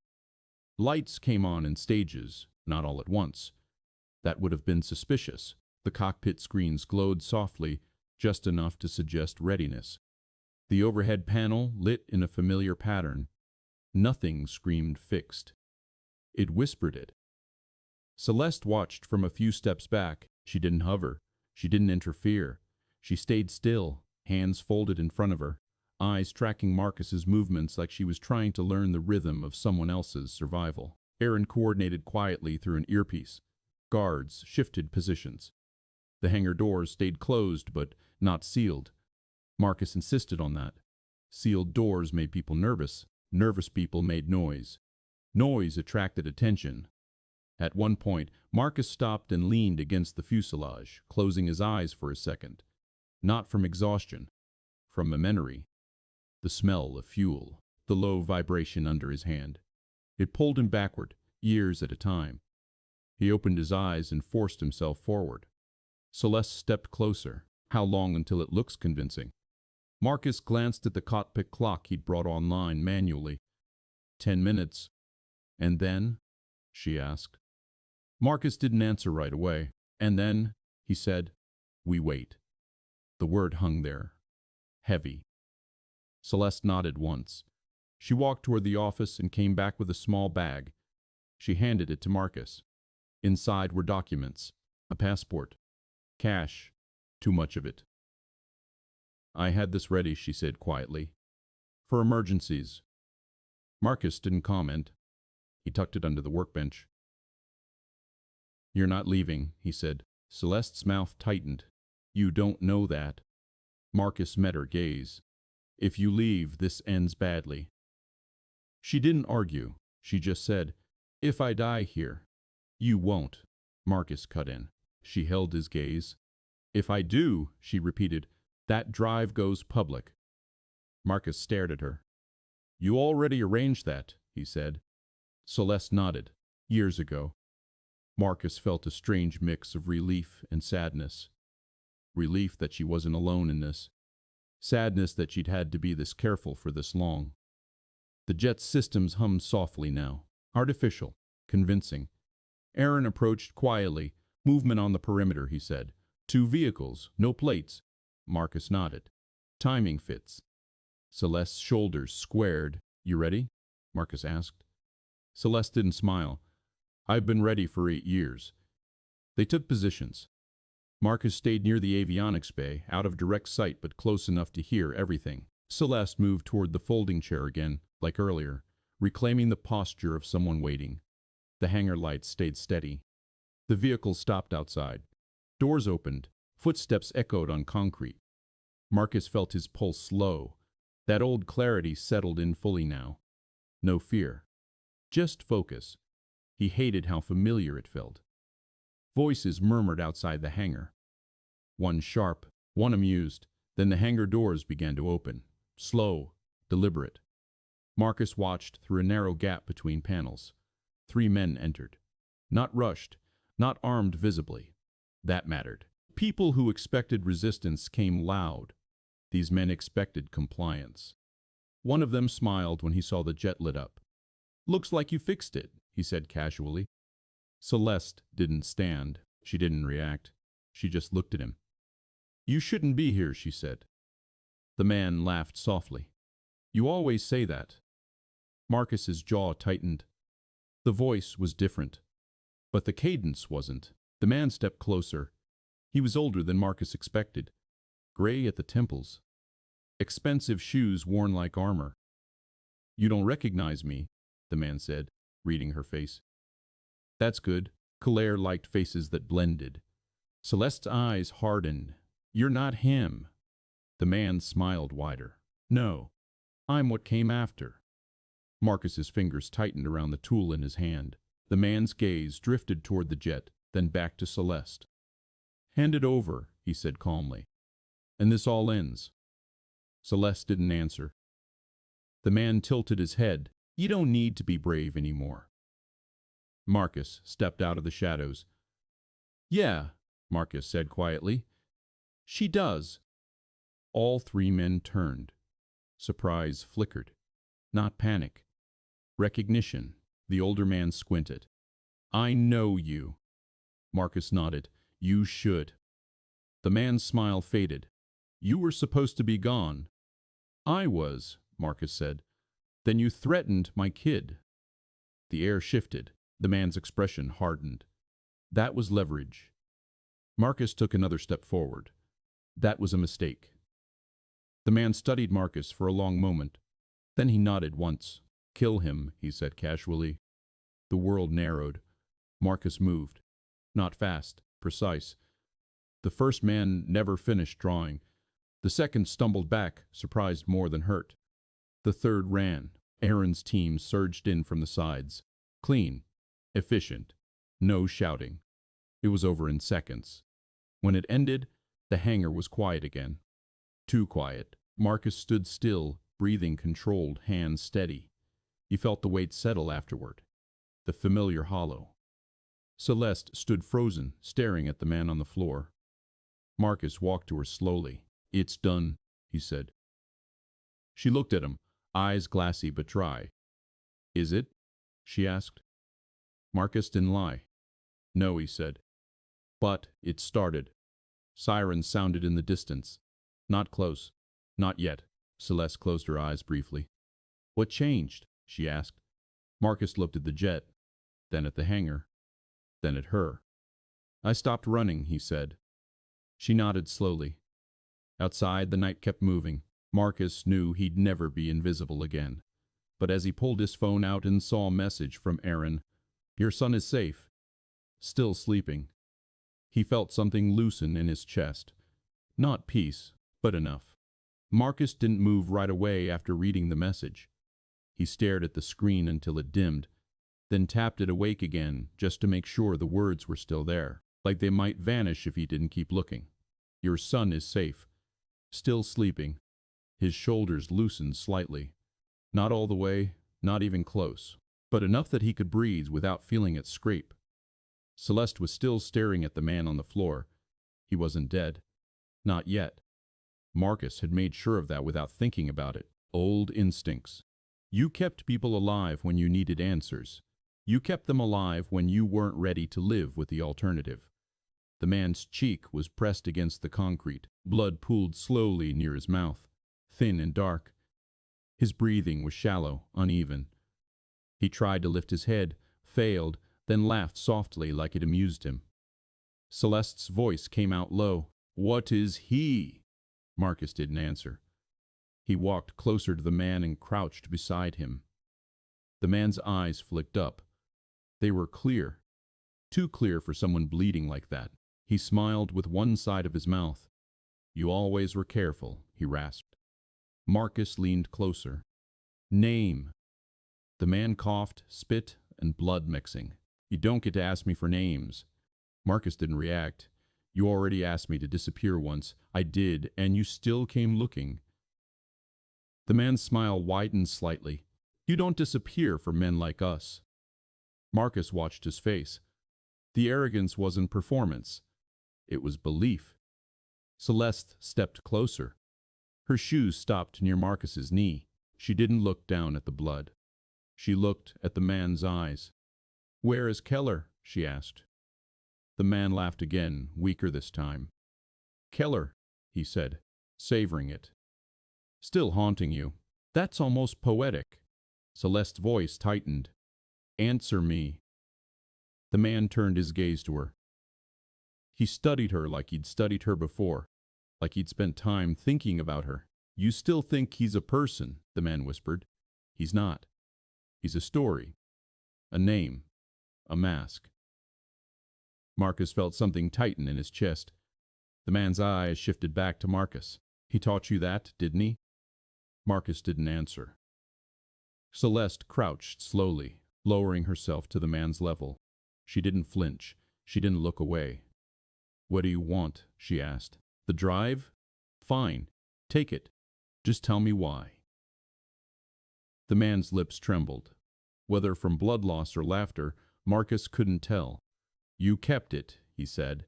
Lights came on in stages, not all at once. That would have been suspicious. The cockpit screens glowed softly, just enough to suggest readiness. The overhead panel lit in a familiar pattern. Nothing screamed fixed. It whispered it. Celeste watched from a few steps back. She didn't hover. She didn't interfere. She stayed still, hands folded in front of her, eyes tracking Marcus's movements like she was trying to learn the rhythm of someone else's survival. Aaron coordinated quietly through an earpiece. Guards shifted positions. The hangar doors stayed closed but not sealed. Marcus insisted on that. Sealed doors made people nervous. Nervous people made noise. Noise attracted attention. At one point, Marcus stopped and leaned against the fuselage, closing his eyes for a second. Not from exhaustion, from a memory. The smell of fuel, the low vibration under his hand. It pulled him backward, years at a time. He opened his eyes and forced himself forward. Celeste stepped closer. "How long until it looks convincing?" Marcus glanced at the cockpit clock he'd brought online manually. 10 minutes. "And then?" she asked. Marcus didn't answer right away. "And then," he said, "we wait." The word hung there. Heavy. Celeste nodded once. She walked toward the office and came back with a small bag. She handed it to Marcus. Inside were documents, a passport, cash, too much of it. "I had this ready," she said quietly, "for emergencies." Marcus didn't comment. He tucked it under the workbench. You're not leaving, he said. Celeste's mouth tightened. You don't know that. Marcus met her gaze. If you leave, this ends badly. She didn't argue. She just said, if I die here. You won't. Marcus cut in. She held his gaze. If I do, she repeated, that drive goes public. Marcus stared at her. You already arranged that, he said. Celeste nodded. Years ago. Marcus felt a strange mix of relief and sadness. Relief that she wasn't alone in this. Sadness that she'd had to be this careful for this long. The jet's systems hummed softly now. Artificial. Convincing. Aaron approached quietly. Movement on the perimeter, he said. 2 vehicles, no plates. Marcus nodded. Timing fits. Celeste's shoulders squared. You ready? Marcus asked. Celeste didn't smile. I've been ready for 8 years. They took positions. Marcus stayed near the avionics bay, out of direct sight but close enough to hear everything. Celeste moved toward the folding chair again, like earlier, reclaiming the posture of someone waiting. The hangar lights stayed steady. The vehicle stopped outside. Doors opened. Footsteps echoed on concrete. Marcus felt his pulse slow. That old clarity settled in fully now. No fear. Just focus. He hated how familiar it felt. Voices murmured outside the hangar. One sharp, one amused. Then the hangar doors began to open. Slow, deliberate. Marcus watched through a narrow gap between panels. 3 men entered. Not rushed, not armed visibly. That mattered. People who expected resistance came loud. These men expected compliance. One of them smiled when he saw the jet lit up. Looks like you fixed it, he said casually. Celeste didn't stand. She didn't react. She just looked at him. You shouldn't be here, she said. The man laughed softly. You always say that. Marcus's jaw tightened. The voice was different, but the cadence wasn't. The man stepped closer. He was older than Marcus expected. Gray at the temples. Expensive shoes worn like armor. You don't recognize me, the man said, reading her face. That's good. Claire liked faces that blended. Celeste's eyes hardened. You're not him. The man smiled wider. No, I'm what came after. Marcus's fingers tightened around the tool in his hand. The man's gaze drifted toward the jet, then back to Celeste. Hand it over, he said calmly. And this all ends. Celeste didn't answer. The man tilted his head. You don't need to be brave anymore. Marcus stepped out of the shadows. Yeah, Marcus said quietly. She does. All 3 men turned. Surprise flickered. Not panic. Recognition. The older man squinted. I know you. Marcus nodded. You should. The man's smile faded. You were supposed to be gone. I was, Marcus said. Then you threatened my kid. The air shifted. The man's expression hardened. That was leverage. Marcus took another step forward. That was a mistake. The man studied Marcus for a long moment. Then he nodded once. Kill him, he said casually. The world narrowed. Marcus moved. Not fast, precise. The first man never finished drawing. The second stumbled back, surprised more than hurt. The third ran. Aaron's team surged in from the sides. Clean. Efficient. No shouting. It was over in seconds. When it ended, the hangar was quiet again. Too quiet. Marcus stood still, breathing controlled, hands steady. He felt the weight settle afterward. The familiar hollow. Celeste stood frozen, staring at the man on the floor. Marcus walked to her slowly. It's done, he said. She looked at him, eyes glassy but dry. Is it? She asked. Marcus didn't lie. No, he said. But it started. Sirens sounded in the distance. Not close. Not yet. Celeste closed her eyes briefly. What changed? She asked. Marcus looked at the jet, then at the hangar, then at her. I stopped running, he said. She nodded slowly. Outside, the night kept moving. Marcus knew he'd never be invisible again. But as he pulled his phone out and saw a message from Aaron, Your son is safe. still sleeping. He felt something loosen in his chest. Not peace, but enough. Marcus didn't move right away after reading the message. He stared at the screen until it dimmed, then tapped it awake again just to make sure the words were still there, like they might vanish if he didn't keep looking. Your son is safe. Still sleeping. His shoulders loosened slightly. Not all the way, not even close, but enough that he could breathe without feeling it scrape. Celeste was still staring at the man on the floor. He wasn't dead. Not yet. Marcus had made sure of that without thinking about it. Old instincts. You kept people alive when you needed answers. You kept them alive when you weren't ready to live with the alternative. The man's cheek was pressed against the concrete. Blood pooled slowly near his mouth, thin and dark. His breathing was shallow, uneven. He tried to lift his head, failed, then laughed softly like it amused him. Celeste's voice came out low. "What is he?" Marcus didn't answer. He walked closer to the man and crouched beside him. The man's eyes flicked up. They were clear. Too clear for someone bleeding like that. He smiled with one side of his mouth. "You always were careful," he rasped. Marcus leaned closer. "Name." The man coughed, spit, and blood mixing. "You don't get to ask me for names." Marcus didn't react. "You already asked me to disappear once." "I did, and you still came looking." The man's smile widened slightly. "You don't disappear for men like us." Marcus watched his face. The arrogance wasn't performance. It was belief. Celeste stepped closer. Her shoes stopped near Marcus's knee. She didn't look down at the blood. She looked at the man's eyes. "Where is Keller?" she asked. The man laughed again, weaker this time. "Keller," he said, savoring it. "Still haunting you. That's almost poetic." Celeste's voice tightened. "Answer me." The man turned his gaze to her. He studied her like he'd studied her before, like he'd spent time thinking about her. "You still think he's a person," the man whispered. "He's not. He's a story. A name. A mask." Marcus felt something tighten in his chest. The man's eyes shifted back to Marcus. "He taught you that, didn't he?" Marcus didn't answer. Celeste crouched slowly, lowering herself to the man's level. She didn't flinch. She didn't look away. "What do you want?" she asked. "The drive? Fine. Take it. Just tell me why." The man's lips trembled. Whether from blood loss or laughter, Marcus couldn't tell. "You kept it," he said.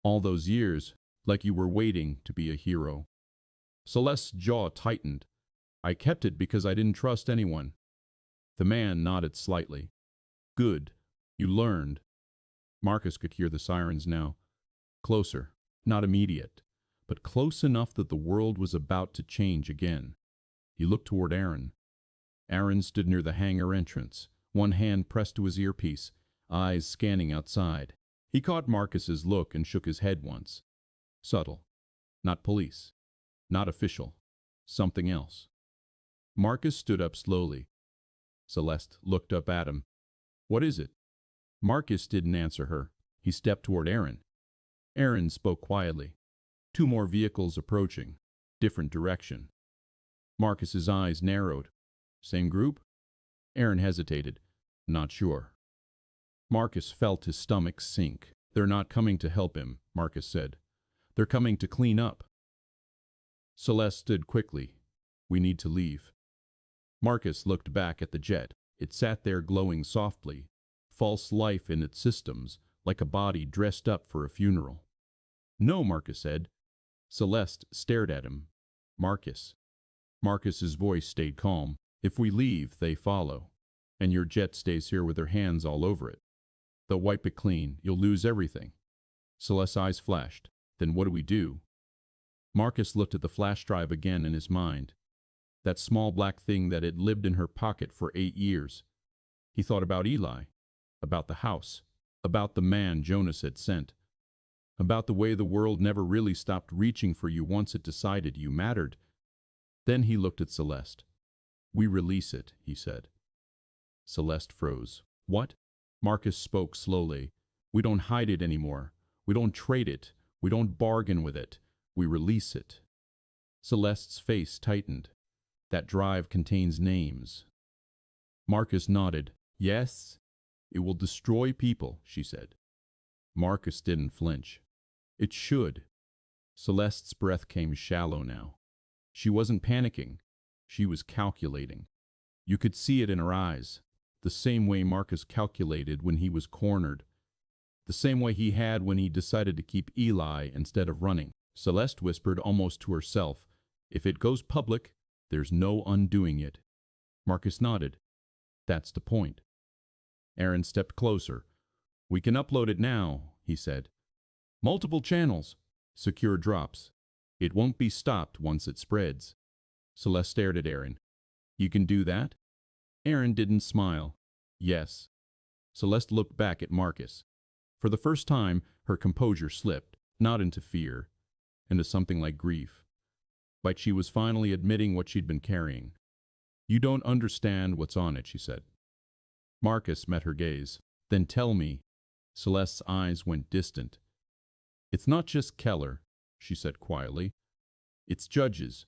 "All those years, like you were waiting to be a hero." Celeste's jaw tightened. "I kept it because I didn't trust anyone." The man nodded slightly. "Good. You learned." Marcus could hear the sirens now. Closer. Not immediate, but close enough that the world was about to change again. He looked toward Aaron. Aaron stood near the hangar entrance, one hand pressed to his earpiece, eyes scanning outside. He caught Marcus's look and shook his head once. Subtle. Not police. Not official. Something else. Marcus stood up slowly. Celeste looked up at him. "What is it?" Marcus didn't answer her. He stepped toward Aaron. Aaron spoke quietly. "Two more vehicles approaching. Different direction." Marcus's eyes narrowed. "Same group?" Aaron hesitated. "Not sure." Marcus felt his stomach sink. "They're not coming to help him," Marcus said. "They're coming to clean up." Celeste stood quickly. "We need to leave." Marcus looked back at the jet. It sat there glowing softly, false life in its systems, like a body dressed up for a funeral. "No," Marcus said. Celeste stared at him. "Marcus." Marcus's voice stayed calm. "If we leave, they follow. And your jet stays here with their hands all over it. They'll wipe it clean. You'll lose everything." Celeste's eyes flashed. "Then what do we do?" Marcus looked at the flash drive again in his mind. That small black thing that had lived in her pocket for 8 years. He thought about Eli, about the house, about the man Jonas had sent, about the way the world never really stopped reaching for you once it decided you mattered. Then he looked at Celeste. "We release it," he said. Celeste froze. "What?" Marcus spoke slowly. We don't hide it anymore. We don't trade it. We don't bargain with it. We release it. Celeste's face tightened. That drive contains names. Marcus nodded. Yes, it will destroy people, she said. Marcus didn't flinch. It should. Celeste's breath came shallow now. She wasn't panicking. She was calculating. You could see it in her eyes, the same way Marcus calculated when he was cornered, the same way he had when he decided to keep Eli instead of running. Celeste whispered almost to herself, if it goes public, there's no undoing it. Marcus nodded. That's the point. Aaron stepped closer. We can upload it now, he said. Multiple channels. Secure drops. It won't be stopped once it spreads. Celeste stared at Aaron. You can do that? Aaron didn't smile. Yes. Celeste looked back at Marcus. For the first time, her composure slipped, not into fear, into something like grief. Like she was finally admitting what she'd been carrying. You don't understand what's on it, she said. Marcus met her gaze. Then tell me. Celeste's eyes went distant. It's not just Keller, she said quietly. It's judges.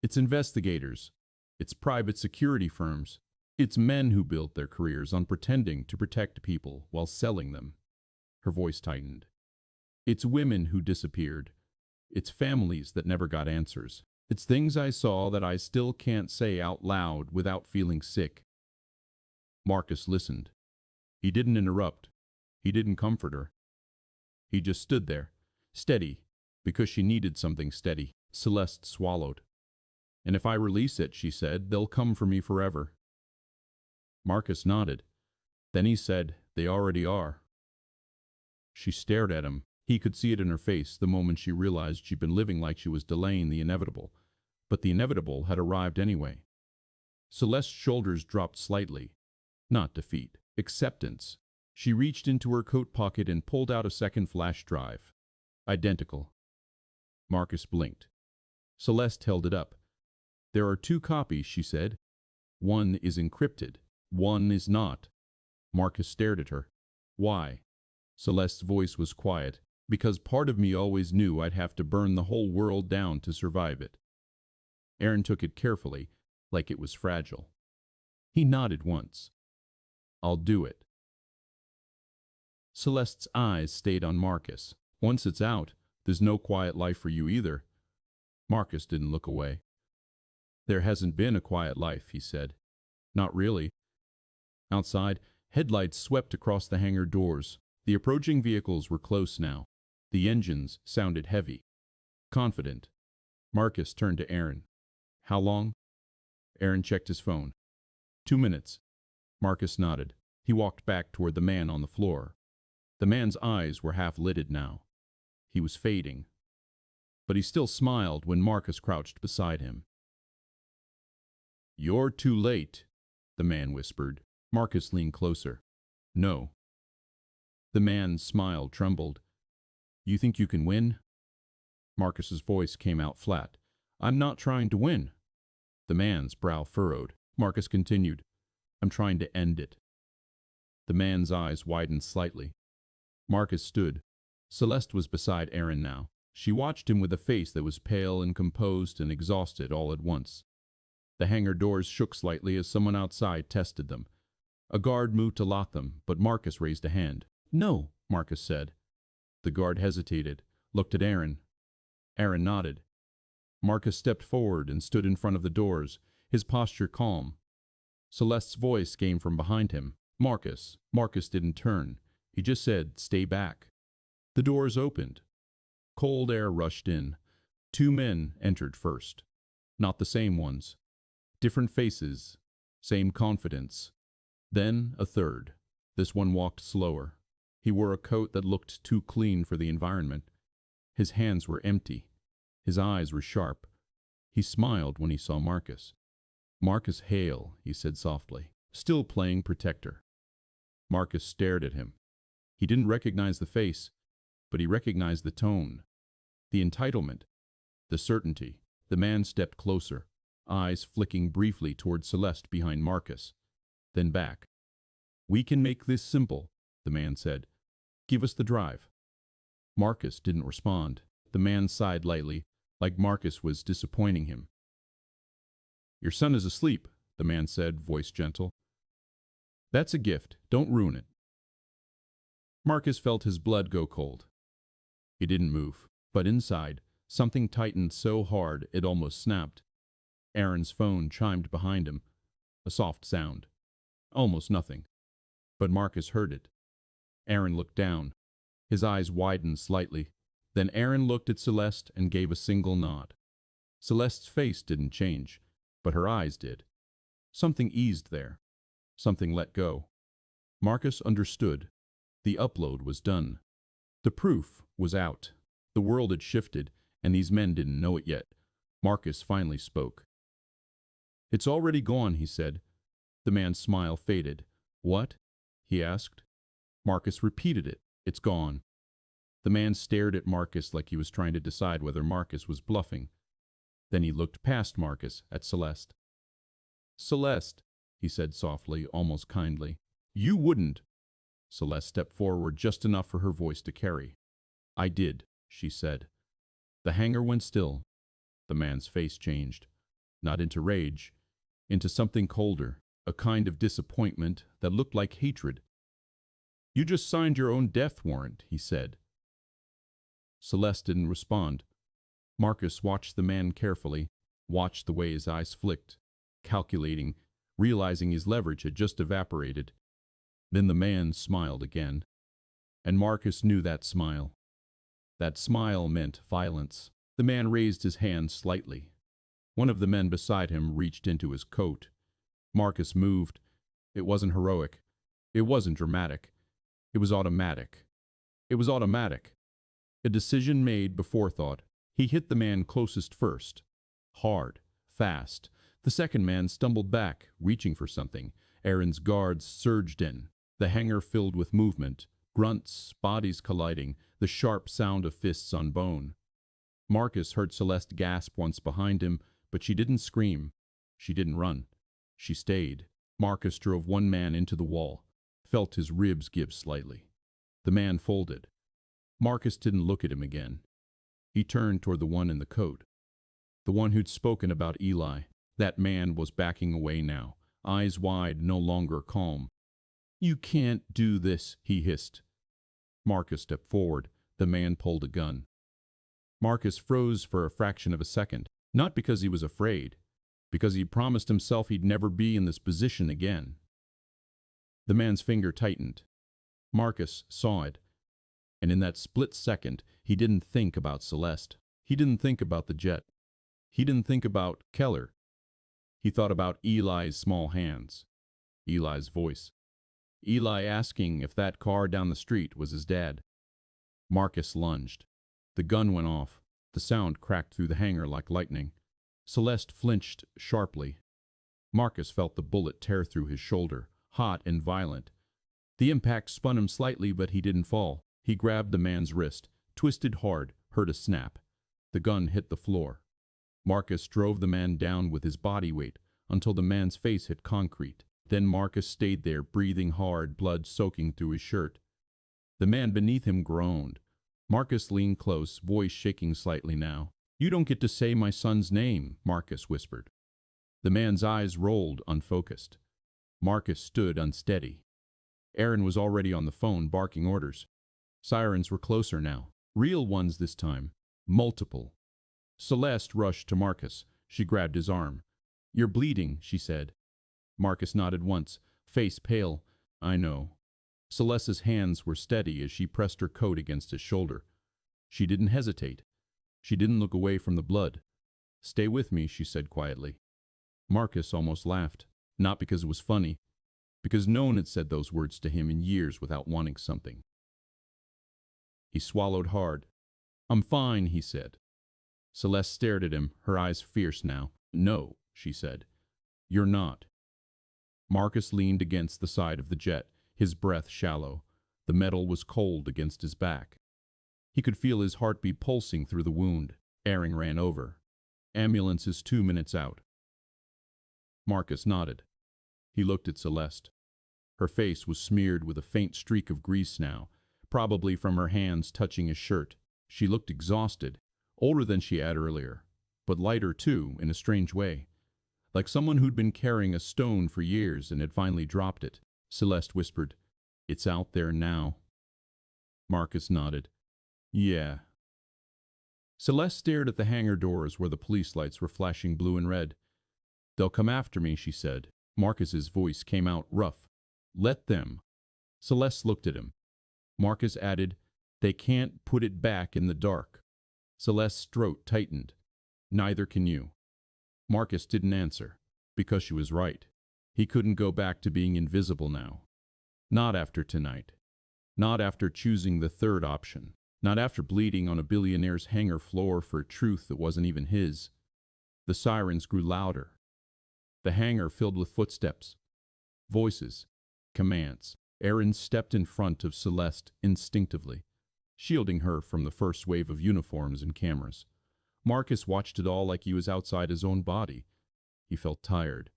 It's investigators. It's private security firms. It's men who built their careers on pretending to protect people while selling them. Her voice tightened. It's women who disappeared. It's families that never got answers. It's things I saw that I still can't say out loud without feeling sick. Marcus listened. He didn't interrupt. He didn't comfort her. He just stood there, steady, because she needed something steady. Celeste swallowed. And if I release it, she said, they'll come for me forever. Marcus nodded. Then he said, they already are. She stared at him. He could see it in her face the moment she realized she'd been living like she was delaying the inevitable. But the inevitable had arrived anyway. Celeste's shoulders dropped slightly. Not defeat. Acceptance. She reached into her coat pocket and pulled out a second flash drive. Identical. Marcus blinked. Celeste held it up. There are 2 copies, she said. One is encrypted. One is not. Marcus stared at her. Why? Celeste's voice was quiet. Because part of me always knew I'd have to burn the whole world down to survive it. Aaron took it carefully, like it was fragile. He nodded once. I'll do it. Celeste's eyes stayed on Marcus. Once it's out, there's no quiet life for you either. Marcus didn't look away. There hasn't been a quiet life, he said. Not really. Outside, headlights swept across the hangar doors. The approaching vehicles were close now. The engines sounded heavy, confident. Marcus turned to Aaron. How long? Aaron checked his phone. 2 minutes. Marcus nodded. He walked back toward the man on the floor. The man's eyes were half-lidded now. He was fading. But he still smiled when Marcus crouched beside him. You're too late, the man whispered. Marcus leaned closer. No. The man's smile trembled. You think you can win? Marcus's voice came out flat. I'm not trying to win. The man's brow furrowed. Marcus continued. I'm trying to end it. The man's eyes widened slightly. Marcus stood. Celeste was beside Aaron now. She watched him with a face that was pale and composed and exhausted all at once. The hangar doors shook slightly as someone outside tested them. A guard moved to lock them, but Marcus raised a hand. No, Marcus said. The guard hesitated, looked at Aaron. Aaron nodded. Marcus stepped forward and stood in front of the doors, his posture calm. Celeste's voice came from behind him. Marcus. Marcus didn't turn. He just said, stay back. The doors opened. Cold air rushed in. 2 men entered first. Not the same ones. Different faces. Same confidence. Then a third. This one walked slower. He wore a coat that looked too clean for the environment. His hands were empty. His eyes were sharp. He smiled when he saw Marcus. Marcus Hale, he said softly, still playing protector. Marcus stared at him. He didn't recognize the face, but he recognized the tone, the entitlement, the certainty. The man stepped closer, eyes flicking briefly toward Celeste behind Marcus, then back. We can make this simple, the man said. Give us the drive. Marcus didn't respond. The man sighed lightly, like Marcus was disappointing him. Your son is asleep, the man said, voice gentle. That's a gift. Don't ruin it. Marcus felt his blood go cold. He didn't move, but inside, something tightened so hard it almost snapped. Aaron's phone chimed behind him, a soft sound. Almost nothing. But Marcus heard it. Aaron looked down. His eyes widened slightly. Then Aaron looked at Celeste and gave a single nod. Celeste's face didn't change, but her eyes did. Something eased there. Something let go. Marcus understood. The upload was done. The proof was out. The world had shifted, and these men didn't know it yet. Marcus finally spoke. It's already gone, he said. The man's smile faded. What? He asked. Marcus repeated it. It's gone. The man stared at Marcus like he was trying to decide whether Marcus was bluffing. Then he looked past Marcus at Celeste. Celeste, he said softly, almost kindly. You wouldn't. Celeste stepped forward just enough for her voice to carry. I did, she said. The hangar went still. The man's face changed. Not into rage, into something colder, a kind of disappointment that looked like hatred. You just signed your own death warrant, he said. Celeste didn't respond. Marcus watched the man carefully, watched the way his eyes flicked, calculating, realizing his leverage had just evaporated. Then the man smiled again. And Marcus knew that smile. That smile meant violence. The man raised his hand slightly. One of the men beside him reached into his coat. Marcus moved. It wasn't heroic. It wasn't dramatic. It was automatic. It was automatic. A decision made before thought. He hit the man closest first. Hard. Fast. The second man stumbled back, reaching for something. Aaron's guards surged in. The hangar filled with movement. Grunts, bodies colliding, the sharp sound of fists on bone. Marcus heard Celeste gasp once behind him, but she didn't scream. She didn't run. She stayed. Marcus drove one man into the wall, felt his ribs give slightly. The man folded. Marcus didn't look at him again. He turned toward the one in the coat. The one who'd spoken about Eli. That man was backing away now, eyes wide, no longer calm. You can't do this, he hissed. Marcus stepped forward. The man pulled a gun. Marcus froze for a fraction of a second, not because he was afraid, because he promised himself he'd never be in this position again. The man's finger tightened. Marcus saw it, and in that split second, he didn't think about Celeste. He didn't think about the jet. He didn't think about Keller. He thought about Eli's small hands, Eli's voice. Eli asking if that car down the street was his dad. Marcus lunged. The gun went off. The sound cracked through the hangar like lightning. Celeste flinched sharply. Marcus felt the bullet tear through his shoulder, hot and violent. The impact spun him slightly, but he didn't fall. He grabbed the man's wrist, twisted hard, heard a snap. The gun hit the floor. Marcus drove the man down with his body weight until the man's face hit concrete. Then Marcus stayed there, breathing hard, blood soaking through his shirt. The man beneath him groaned. Marcus leaned close, voice shaking slightly now. You don't get to say my son's name, Marcus whispered. The man's eyes rolled, unfocused. Marcus stood unsteady. Aaron was already on the phone, barking orders. Sirens were closer now. Real ones this time. Multiple. Celeste rushed to Marcus. She grabbed his arm. You're bleeding, she said. Marcus nodded once, face pale. I know. Celeste's hands were steady as she pressed her coat against his shoulder. She didn't hesitate. She didn't look away from the blood. Stay with me, she said quietly. Marcus almost laughed, not because it was funny, because no one had said those words to him in years without wanting something. He swallowed hard. I'm fine, he said. Celeste stared at him, her eyes fierce now. No, she said. You're not. Marcus leaned against the side of the jet, his breath shallow. The metal was cold against his back. He could feel his heartbeat pulsing through the wound. Aaron ran over. Ambulance is 2 minutes out. Marcus nodded. He looked at Celeste. Her face was smeared with a faint streak of grease now, probably from her hands touching his shirt. She looked exhausted, older than she had earlier, but lighter too, in a strange way. Like someone who'd been carrying a stone for years and had finally dropped it. Celeste whispered, "It's out there now." Marcus nodded. "Yeah." Celeste stared at the hangar doors where the police lights were flashing blue and red. "They'll come after me," she said. Marcus's voice came out rough. "Let them." Celeste looked at him. Marcus added, "They can't put it back in the dark." Celeste's throat tightened. "Neither can you." Marcus didn't answer, because she was right. He couldn't go back to being invisible now. Not after tonight. Not after choosing the third option. Not after bleeding on a billionaire's hangar floor for a truth that wasn't even his. The sirens grew louder. The hangar filled with footsteps, voices, commands. Aaron stepped in front of Celeste instinctively, shielding her from the first wave of uniforms and cameras. Marcus watched it all like he was outside his own body. He felt tired,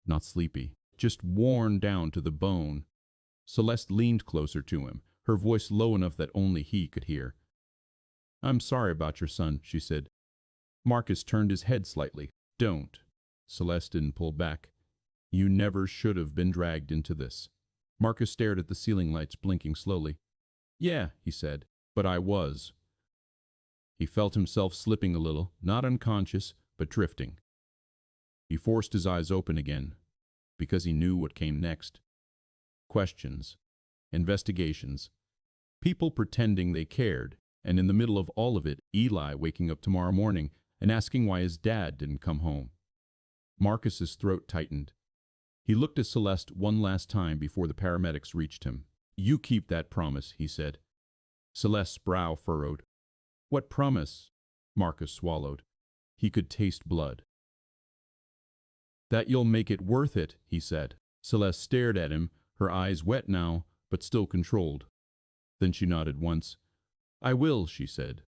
not sleepy, just worn down to the bone. Celeste leaned closer to him, her voice low enough that only he could hear. "I'm sorry about your son," she said. Marcus turned his head slightly. "Don't." Celeste didn't pull back. "You never should have been dragged into this." Marcus stared at the ceiling lights blinking slowly. "Yeah," he said, "but I was." He felt himself slipping a little, not unconscious, but drifting. He forced his eyes open again, because he knew what came next. Questions. Investigations. People pretending they cared, and in the middle of all of it, Eli waking up tomorrow morning and asking why his dad didn't come home. Marcus's throat tightened. He looked at Celeste one last time before the paramedics reached him. "You keep that promise," he said. Celeste's brow furrowed. "What promise?" Marcus swallowed. He could taste blood. "That you'll make it worth it," he said. Celeste stared at him, her eyes wet now, but still controlled. Then she nodded once. "I will," she said.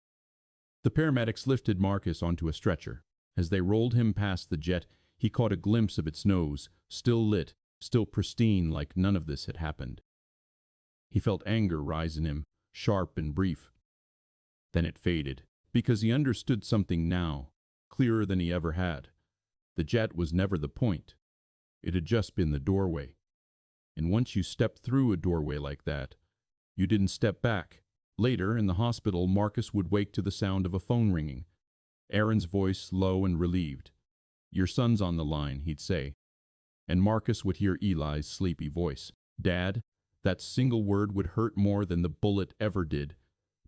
The paramedics lifted Marcus onto a stretcher. As they rolled him past the jet, he caught a glimpse of its nose, still lit, still pristine like none of this had happened. He felt anger rise in him, sharp and brief. Then it faded, because he understood something now, clearer than he ever had. The jet was never the point. It had just been the doorway. And once you stepped through a doorway like that, you didn't step back. Later, in the hospital, Marcus would wake to the sound of a phone ringing. Aaron's voice low and relieved. "Your son's on the line," he'd say. And Marcus would hear Eli's sleepy voice. "Dad." That single word would hurt more than the bullet ever did,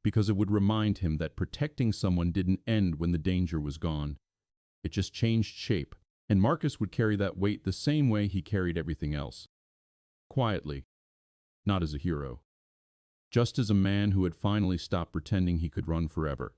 because it would remind him that protecting someone didn't end when the danger was gone. It just changed shape, and Marcus would carry that weight the same way he carried everything else. Quietly, not as a hero. Just as a man who had finally stopped pretending he could run forever.